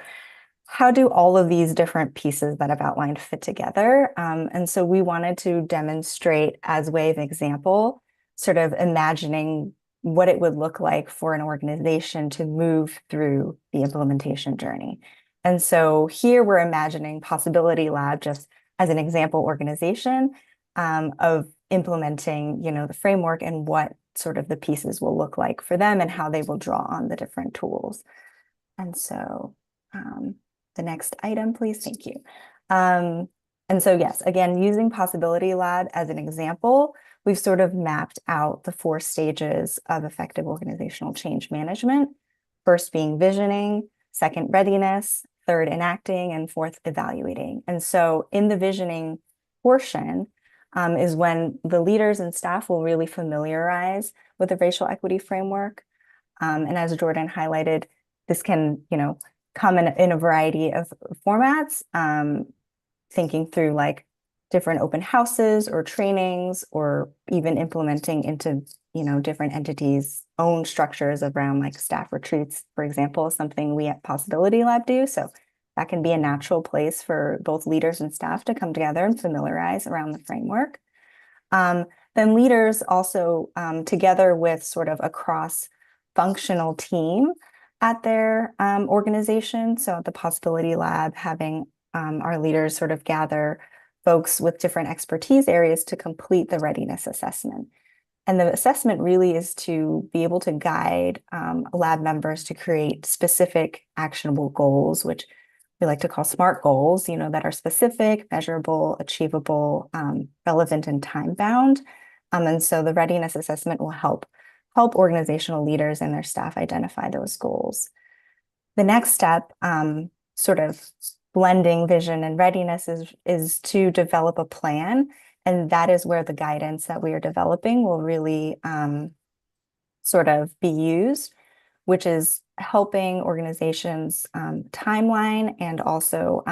how do all of these different pieces that I've outlined fit together? And so we wanted to demonstrate as way of example, sort of imagining what it would look like for an organization to move through the implementation journey. And so here we're imagining Possibility Lab just as an example organization of implementing, the framework and what sort of the pieces will look like for them and how they will draw on the different tools. And so the next item, please. Thank you. And so, yes, again, using Possibility Lab as an example, we've sort of mapped out the 4 stages of effective organizational change management. First being visioning, second, readiness, third, enacting, and fourth, evaluating. And so in the visioning portion is when the leaders and staff will really familiarize with the racial equity framework. And as Jordan highlighted, this can, come in a variety of formats, thinking through like different open houses or trainings, or even implementing into, different entities' own structures around like staff retreats, for example, something we at Possibility Lab do. So that can be a natural place for both leaders and staff to come together and familiarize around the framework. Then leaders also, together with sort of across functional team at their organization. So at the Possibility Lab, having our leaders sort of gather folks with different expertise areas to complete the readiness assessment. And the assessment really is to be able to guide lab members to create specific actionable goals, which we like to call SMART goals, that are specific, measurable, achievable, relevant, and time-bound. And so the readiness assessment will help organizational leaders and their staff identify those goals. The next step, sort of blending vision and readiness, is to develop a plan. And that is where the guidance that we are developing will really sort of be used, which is helping organizations timeline and also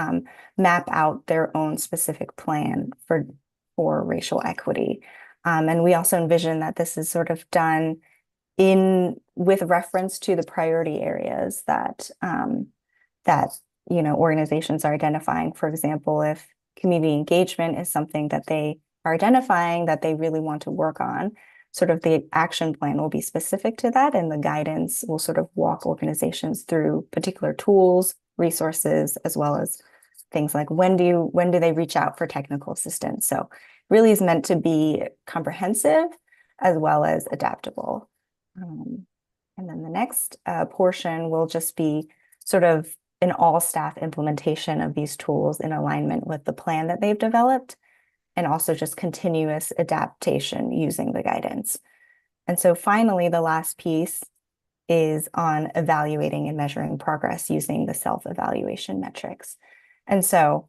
map out their own specific plan for racial equity. And we also envision that this is sort of done with reference to the priority areas that organizations are identifying. For example, if community engagement is something that they are identifying that they really want to work on, sort of the action plan will be specific to that, and the guidance will sort of walk organizations through particular tools, resources, as well as things like when do they reach out for technical assistance. So really is meant to be comprehensive as well as adaptable. And then the next portion will just be sort of an all-staff implementation of these tools in alignment with the plan that they've developed, and also just continuous adaptation using the guidance. And so finally, the last piece is on evaluating and measuring progress using the self-evaluation metrics. And so,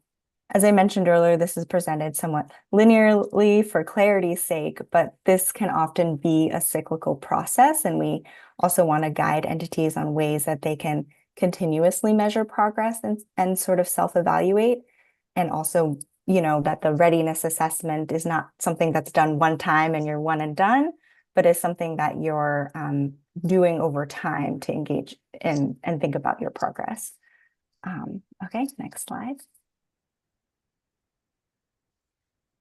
as I mentioned earlier, this is presented somewhat linearly for clarity's sake, but this can often be a cyclical process. And we also want to guide entities on ways that they can continuously measure progress and sort of self-evaluate. And also, that the readiness assessment is not something that's done one time and you're one and done, but is something that you're doing over time to engage in and think about your progress. Okay, next slide.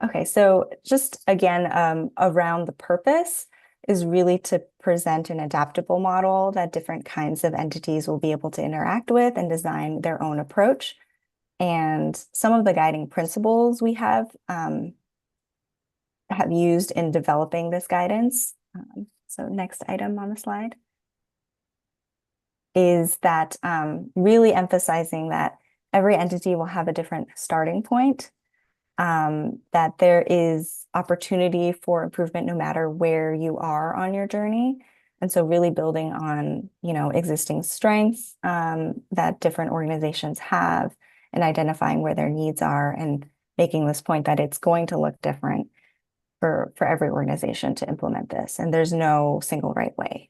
Okay, so just again, around the purpose is really to present an adaptable model that different kinds of entities will be able to interact with and design their own approach. And some of the guiding principles we have used in developing this guidance. So next item on the slide is that really emphasizing that every entity will have a different starting point, that there is opportunity for improvement no matter where you are on your journey. And so really building on, existing strengths that different organizations have, and identifying where their needs are, and making this point that it's going to look different for every organization to implement this. And there's no single right way.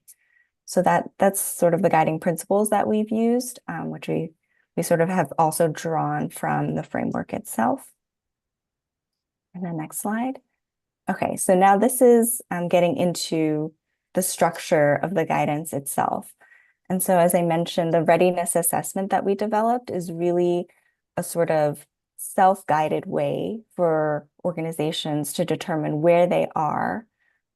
So that's sort of the guiding principles that we've used, which we sort of have also drawn from the framework itself. And then next slide. Okay, so now this is getting into the structure of the guidance itself. And so as I mentioned, the readiness assessment that we developed is really a sort of self-guided way for organizations to determine where they are,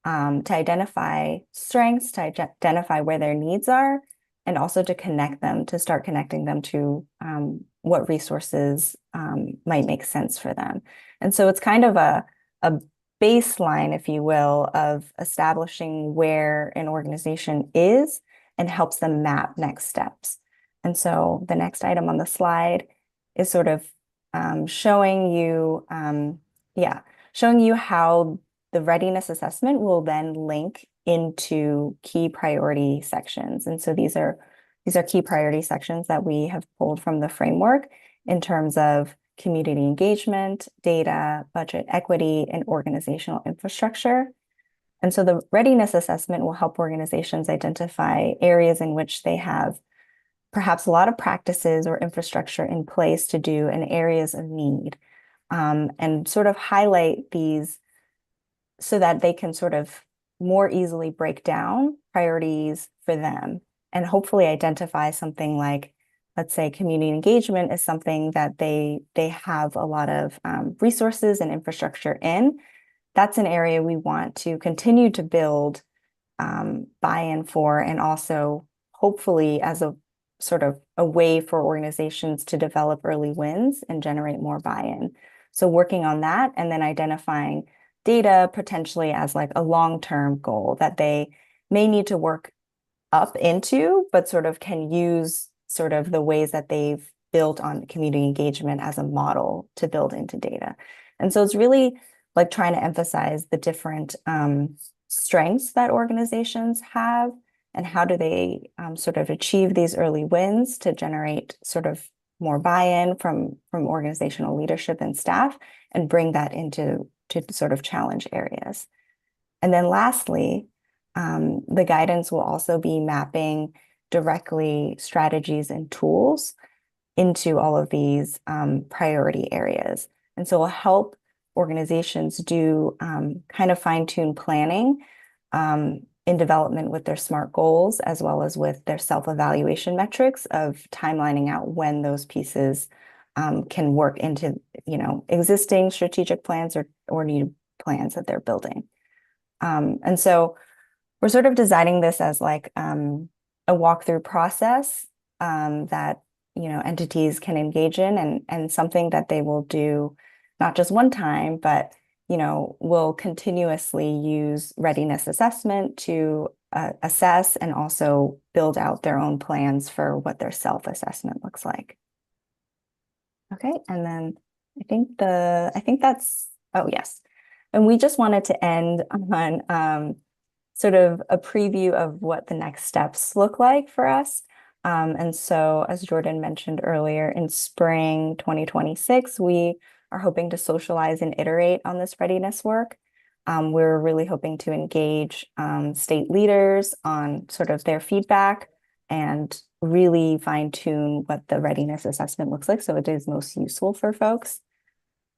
to identify strengths, to identify where their needs are, and also to start connecting them to what resources might make sense for them. And so it's kind of a baseline, if you will, of establishing where an organization is and helps them map next steps. And so the next item on the slide is sort of showing you how the readiness assessment will then link into key priority sections. And so these are key priority sections that we have pulled from the framework in terms of community engagement, data, budget equity, and organizational infrastructure. And so the readiness assessment will help organizations identify areas in which they have perhaps a lot of practices or infrastructure in place to do in areas of need, and sort of highlight these so that they can sort of more easily break down priorities for them and hopefully identify something like, let's say, community engagement is something that they have a lot of resources and infrastructure in. That's an area we want to continue to build buy-in for, and also hopefully as a sort of a way for organizations to develop early wins and generate more buy-in. So working on that and then identifying data potentially as like a long-term goal that they may need to work up into, but sort of can use sort of the ways that they've built on community engagement as a model to build into data. And so it's really like trying to emphasize the different strengths that organizations have and how do they sort of achieve these early wins to generate sort of more buy-in from organizational leadership and staff and bring that into sort of challenge areas. And then lastly, the guidance will also be mapping directly strategies and tools into all of these priority areas. And so it'll help organizations do kind of fine-tune planning in development with their SMART goals, as well as with their self-evaluation metrics of timelining out when those pieces can work into, existing strategic plans or new plans that they're building. And so we're sort of designing this as like a walkthrough process that entities can engage in and something that they will do not just one time, but will continuously use readiness assessment to assess and also build out their own plans for what their self-assessment looks like. Okay, and then I think that's, oh yes. And we just wanted to end on sort of a preview of what the next steps look like for us. And so as Jordan mentioned earlier, in spring 2026, we are hoping to socialize and iterate on this readiness work. We're really hoping to engage state leaders on sort of their feedback and really fine tune what the readiness assessment looks like so it is most useful for folks.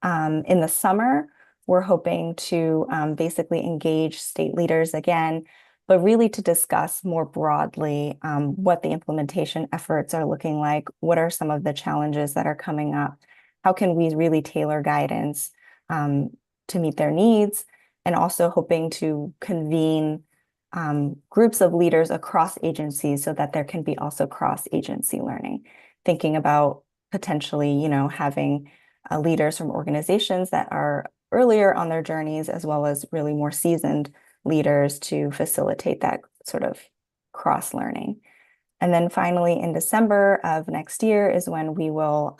In the summer, we're hoping to basically engage state leaders again, but really to discuss more broadly what the implementation efforts are looking like, what are some of the challenges that are coming up, how can we really tailor guidance to meet their needs, and also hoping to convene groups of leaders across agencies so that there can be also cross-agency learning, thinking about potentially, having leaders from organizations that are earlier on their journeys, as well as really more seasoned leaders to facilitate that sort of cross-learning. And then finally, in December of next year is when we will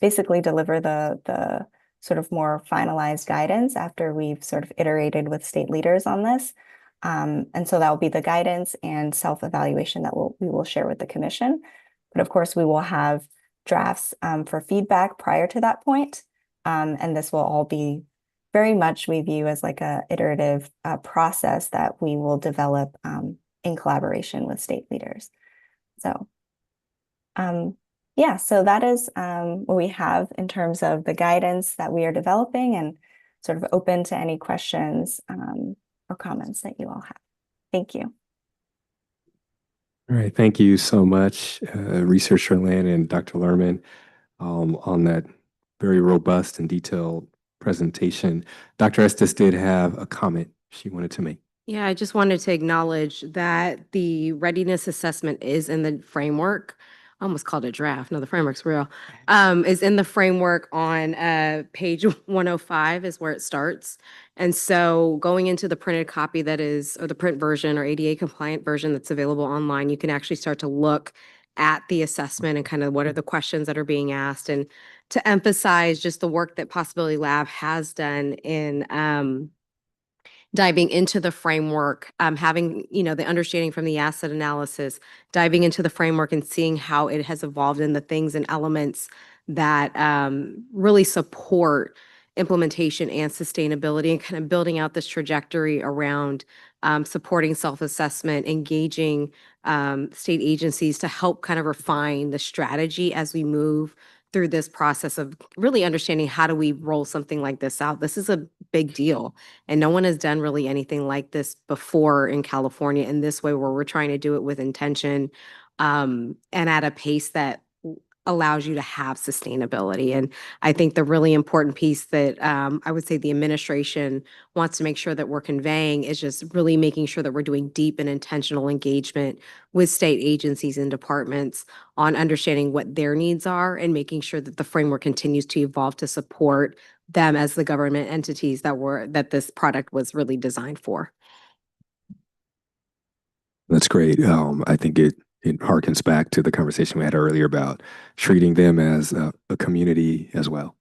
basically deliver the sort of more finalized guidance after we've sort of iterated with state leaders on this. And so that will be the guidance and self-evaluation that we will share with the commission. But of course, we will have drafts for feedback prior to that point. And this will all be very much we view as like a iterative process that we will develop in collaboration with state leaders. So yeah, so that is what we have in terms of the guidance that we are developing, and sort of open to any questions or comments that you all have. Thank you. All right, thank you so much, Researcher Lynn and Dr. Lerman, on that very robust and detailed presentation. Dr. Estes did have a comment she wanted to make. Yeah, I just wanted to acknowledge that the readiness assessment is in the framework. I almost called it draft. No, the framework's real. Is in the framework on page 105 is where it starts. And so going into the printed copy that is, or the print version or ADA compliant version that's available online, you can actually start to look at the assessment and kind of what are the questions that are being asked, and to emphasize just the work that Possibility Lab has done in diving into the framework, having, the understanding from the asset analysis, diving into the framework and seeing how it has evolved in the things and elements that really support implementation and sustainability, and kind of building out this trajectory around supporting self-assessment, engaging state agencies to help kind of refine the strategy as we move through this process of really understanding how do we roll something like this out. This is a big deal, and no one has done really anything like this before in California in this way, where we're trying to do it with intention and at a pace that allows you to have sustainability. And I think the really important piece that I would say the administration wants to make sure that we're conveying is just really making sure that we're doing deep and intentional engagement with state agencies and departments on understanding what their needs are and making sure that the framework continues to evolve to support them as the government entities that this product was really designed for. That's great. I think it harkens back to the conversation we had earlier about treating them as a community as well,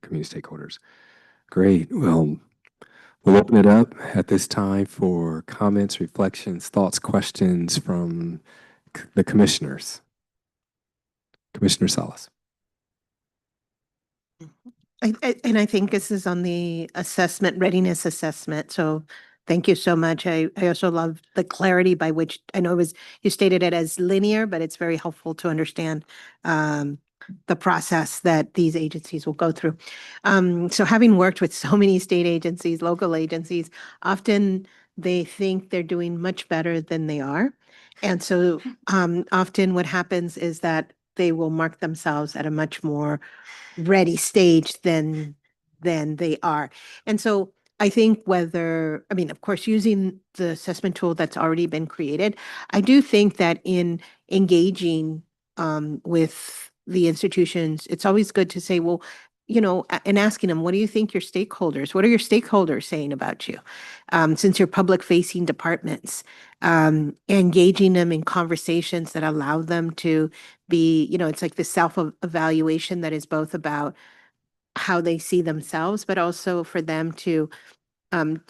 community stakeholders. Great. Well, we'll open it up at this time for comments, reflections, thoughts, questions from the commissioners. Commissioner Salas. And I think this is on the assessment, readiness assessment. So thank you so much. I also love the clarity by which, I know you stated it as linear, but it's very helpful to understand the process that these agencies will go through. So having worked with so many state agencies, local agencies, often they think they're doing much better than they are. And so often what happens is that they will mark themselves at a much more ready stage than they are. And so I think of course, using the assessment tool that's already been created, I do think that in engaging with the institutions, it's always good to say, well, and asking them, what do you think what are your stakeholders saying about you? Since you're public facing departments, engaging them in conversations that allow them to be, it's like the self-evaluation that is both about how they see themselves, but also for them to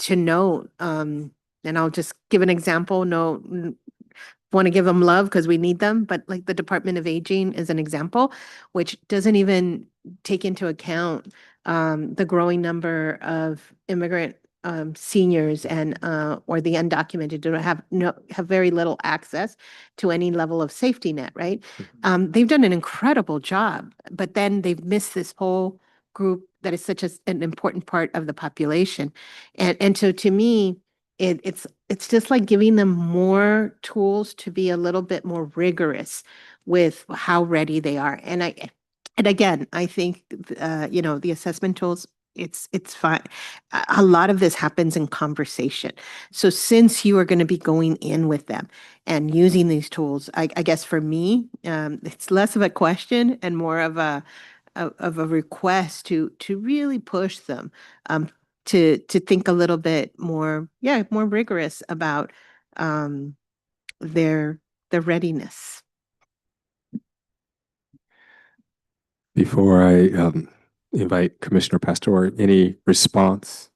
know, and I'll just give an example, want to give them love because we need them, but like the Department of Aging is an example, which doesn't even take into account the growing number of immigrant seniors and or the undocumented who have very little access to any level of safety net, right? They've done an incredible job, but then they've missed this whole group that is such an important part of the population. And so to me, it's just like giving them more tools to be a little bit more rigorous with how ready they are. And again, I think the assessment tools, it's fine. A lot of this happens in conversation. So since you are going to be going in with them and using these tools, I guess for me, it's less of a question and more of a request to really push them to think a little bit more rigorous about their readiness. Before I invite Commissioner Pastor, any response?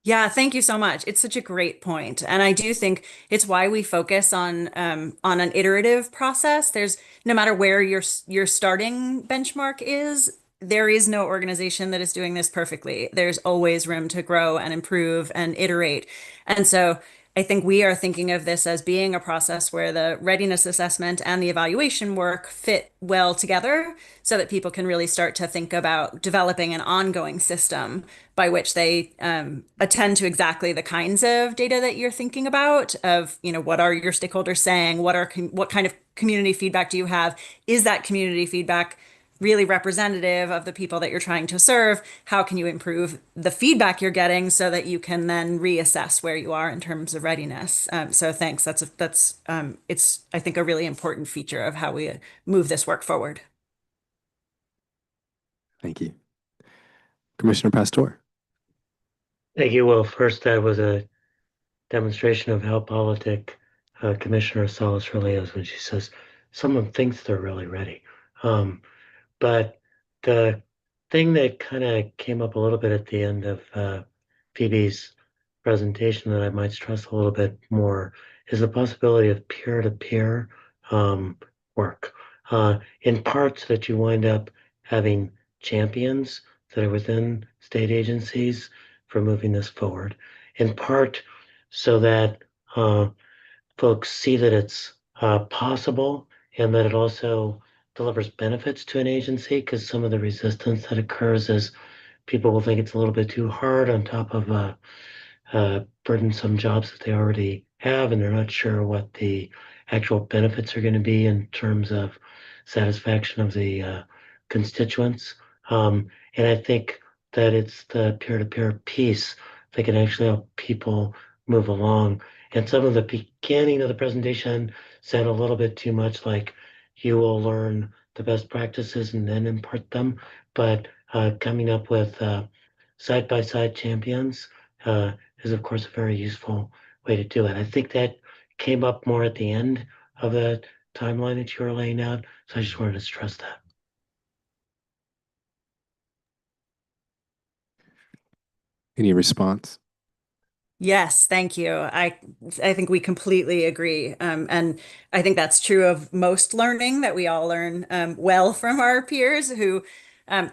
Yeah, thank you so much. It's such a great point. And I do think it's why we focus on an iterative process. There's no matter where your starting benchmark is, there is no organization that is doing this perfectly. There's always room to grow and improve and iterate. And so I think we are thinking of this as being a process where the readiness assessment and the evaluation work fit well together so that people can really start to think about developing an ongoing system by which they attend to exactly the kinds of data that you're thinking about of, what are your stakeholders saying? What kind of community feedback do you have? Is that community feedback really representative of the people that you're trying to serve? How can you improve the feedback you're getting so that you can then reassess where you are in terms of readiness? So thanks. It's I think a really important feature of how we move this work forward. Thank you. Commissioner Pastor. Thank you. Well, first, that was a demonstration of how politic Commissioner Salas really is when she says someone thinks they're really ready. But the thing that kind of came up a little bit at the end of Phoebe's presentation that I might stress a little bit more is the possibility of peer-to-peer work. In part so that you wind up having champions that are within state agencies for moving this forward. In part so that folks see that it's possible and that it also delivers benefits to an agency, because some of the resistance that occurs is people will think it's a little bit too hard on top of burdensome jobs that they already have, and they're not sure what the actual benefits are going to be in terms of satisfaction of the constituents. And I think that it's the peer-to-peer piece that can actually help people move along. And some of the beginning of the presentation said a little bit too much like you will learn the best practices and then impart them. But coming up with side-by-side champions is, of course, a very useful way to do it. I think that came up more at the end of the timeline that you were laying out. So I just wanted to stress that. Any response? Yes, thank you. I think we completely agree. And I think that's true of most learning, that we all learn well from our peers who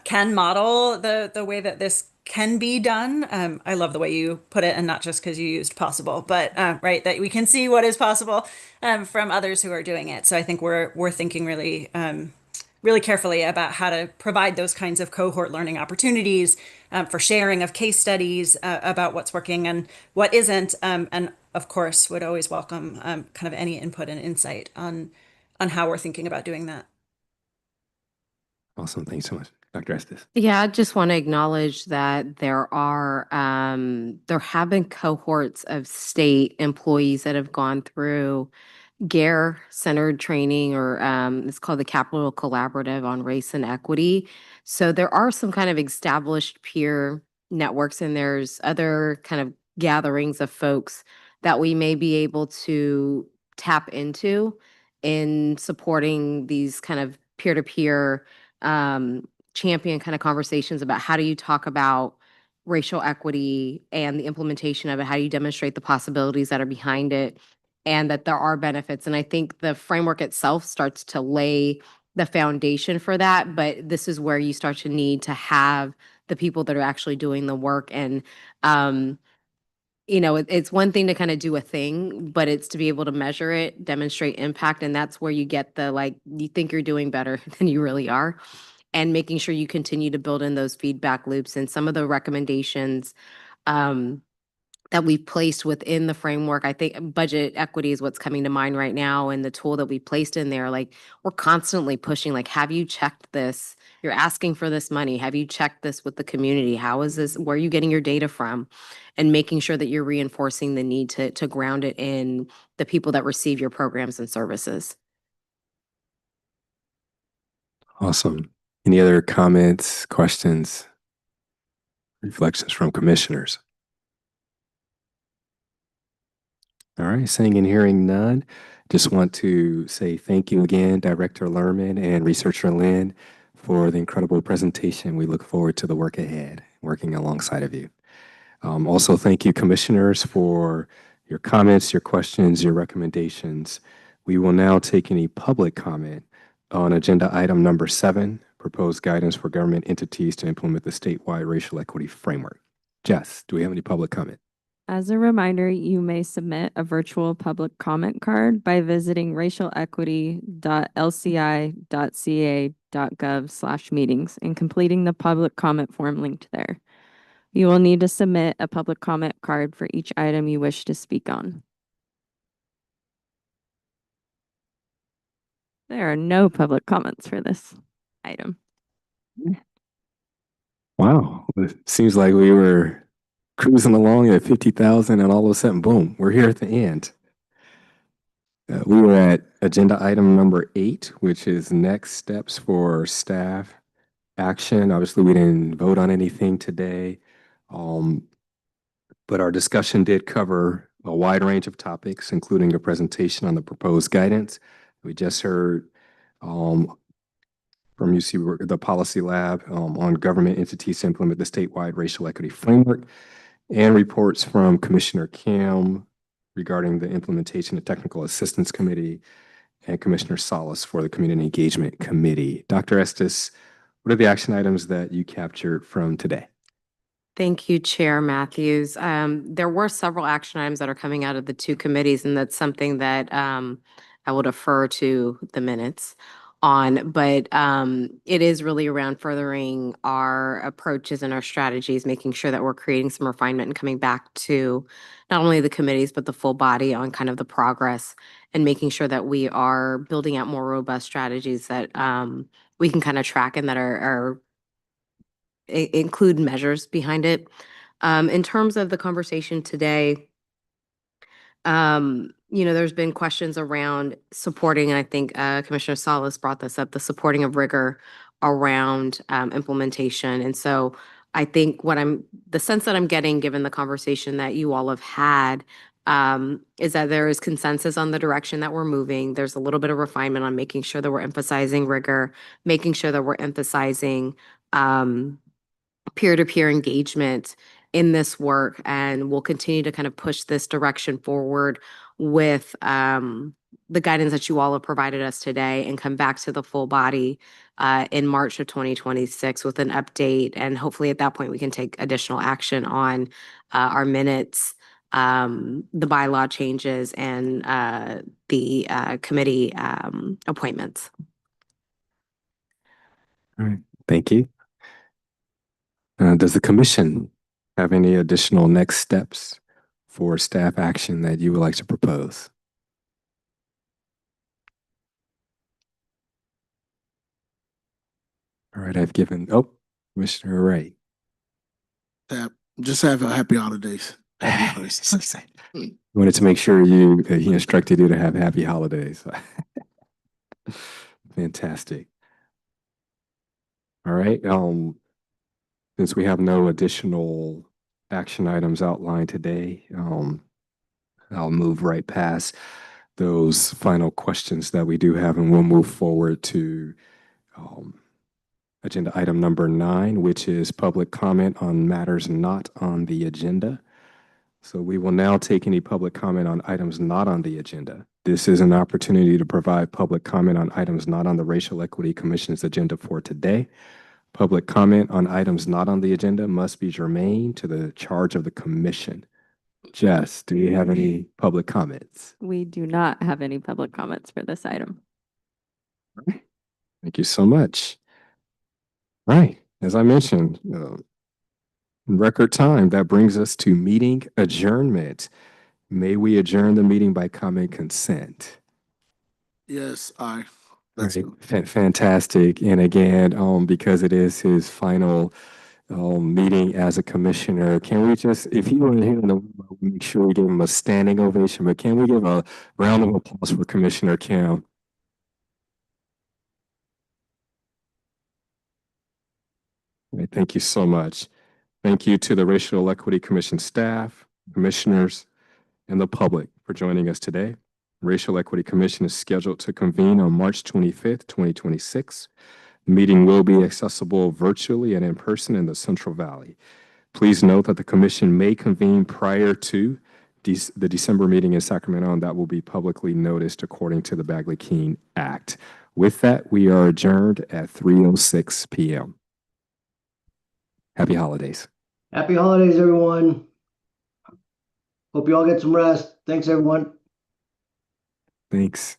can model the way that this can be done. I love the way you put it, and not just because you used possible, but right, that we can see what is possible from others who are doing it. So I think we're thinking really carefully about how to provide those kinds of cohort learning opportunities for sharing of case studies about what's working and what isn't. And of course, would always welcome kind of any input and insight on how we're thinking about doing that. Awesome. Thanks so much. Dr. Estes. Yeah, I just want to acknowledge that there have been cohorts of state employees that have gone through GARE-centered training, or it's called the Capital Collaborative on Race and Equity. So there are some kind of established peer networks, and there's other kind of gatherings of folks that we may be able to tap into in supporting these kind of peer-to-peer champion kind of conversations about how do you talk about racial equity and the implementation of it, how do you demonstrate the possibilities that are behind it, and that there are benefits. And I think the framework itself starts to lay the foundation for that, but this is where you start to need to have the people that are actually doing the work. And it's one thing to kind of do a thing, but it's to be able to measure it, demonstrate impact, and that's where you get the, like, you think you're doing better than you really are, and making sure you continue to build in those feedback loops. And some of the recommendations that we've placed within the framework, I think budget equity is what's coming to mind right now, and the tool that we placed in there, like, we're constantly pushing, like, have you checked this? You're asking for this money. Have you checked this with the community? How is this? Where are you getting your data from? And making sure that you're reinforcing the need to ground it in the people that receive your programs and services. Awesome. Any other comments, questions, reflections from commissioners? All right, seeing and hearing none, just want to say thank you again, Director Lerman and Researcher Lynn, for the incredible presentation. We look forward to the work ahead, working alongside of you. Also, thank you, commissioners, for your comments, your questions, your recommendations. We will now take any public comment on agenda item number 7, proposed guidance for government entities to implement the statewide racial equity framework. Jess, do we have any public comment? As a reminder, you may submit a virtual public comment card by visiting racialequity.lci.ca.gov/meetings and completing the public comment form linked there. You will need to submit a public comment card for each item you wish to speak on. There are no public comments for this item. Wow, it seems like we were cruising along at 50,000 and all of a sudden, boom, we're here at the end. We were at agenda item number 8, which is next steps for staff action. Obviously, we didn't vote on anything today, but our discussion did cover a wide range of topics, including a presentation on the proposed guidance. We just heard from UC, the Policy Lab, on government entities to implement the statewide racial equity framework, and reports from Commissioner Kim regarding the implementation of Technical Assistance Committee, and Commissioner Salas for the Community Engagement Committee. Dr. Estes, what are the action items that you captured from today? Thank you, Chair Matthews. There were several action items that are coming out of the two committees, and that's something that I will defer to the minutes. on, but it is really around furthering our approaches and our strategies, making sure that we're creating some refinement and coming back to not only the committees, but the full body on kind of the progress and making sure that we are building out more robust strategies that we can kind of track and that are include measures behind it. In terms of the conversation today, there's been questions around supporting, and I think Commissioner Salas brought this up, the supporting of rigor around implementation. And so I think the sense that I'm getting, given the conversation that you all have had, is that there is consensus on the direction that we're moving. There's a little bit of refinement on making sure that we're emphasizing rigor, making sure that we're emphasizing peer-to-peer engagement in this work, and we'll continue to kind of push this direction forward with the guidance that you all have provided us today, and come back to the full body in March of 2026 with an update. And hopefully at that point, we can take additional action on our minutes, the bylaw changes, and the committee appointments. All right, thank you. Does the commission have any additional next steps for staff action that you would like to propose? All right, Commissioner Ray. Just have a happy holidays. Happy holidays. Wanted to make sure he instructed you to have happy holidays. Fantastic. All right. Since we have no additional action items outlined today, I'll move right past those final questions that we do have, and we'll move forward to agenda item number 9, which is public comment on matters not on the agenda. So we will now take any public comment on items not on the agenda. This is an opportunity to provide public comment on items not on the Racial Equity Commission's agenda for today. Public comment on items not on the agenda must be germane to the charge of the commission. Jess, do you have any public comments? We do not have any public comments for this item. Thank you so much. All right, as I mentioned, in record time, that brings us to meeting adjournment. May we adjourn the meeting by common consent? Yes, aye. Right. Fantastic. And again, because it is his final meeting as a commissioner, can we just, if you want to hear make sure we give him a standing ovation, but can we give a round of applause for Commissioner Kim? Right, thank you so much. Thank you to the Racial Equity Commission staff, commissioners, and the public for joining us today. Racial Equity Commission is scheduled to convene on March 25th, 2026. The meeting will be accessible virtually and in person in the Central Valley. Please note that the commission may convene prior to the December meeting in Sacramento, and that will be publicly noticed according to the Bagley-Keene Act. With that, we are adjourned at 3:06 p.m. Happy holidays. Happy holidays, everyone. Hope you all get some rest. Thanks, everyone. Thanks.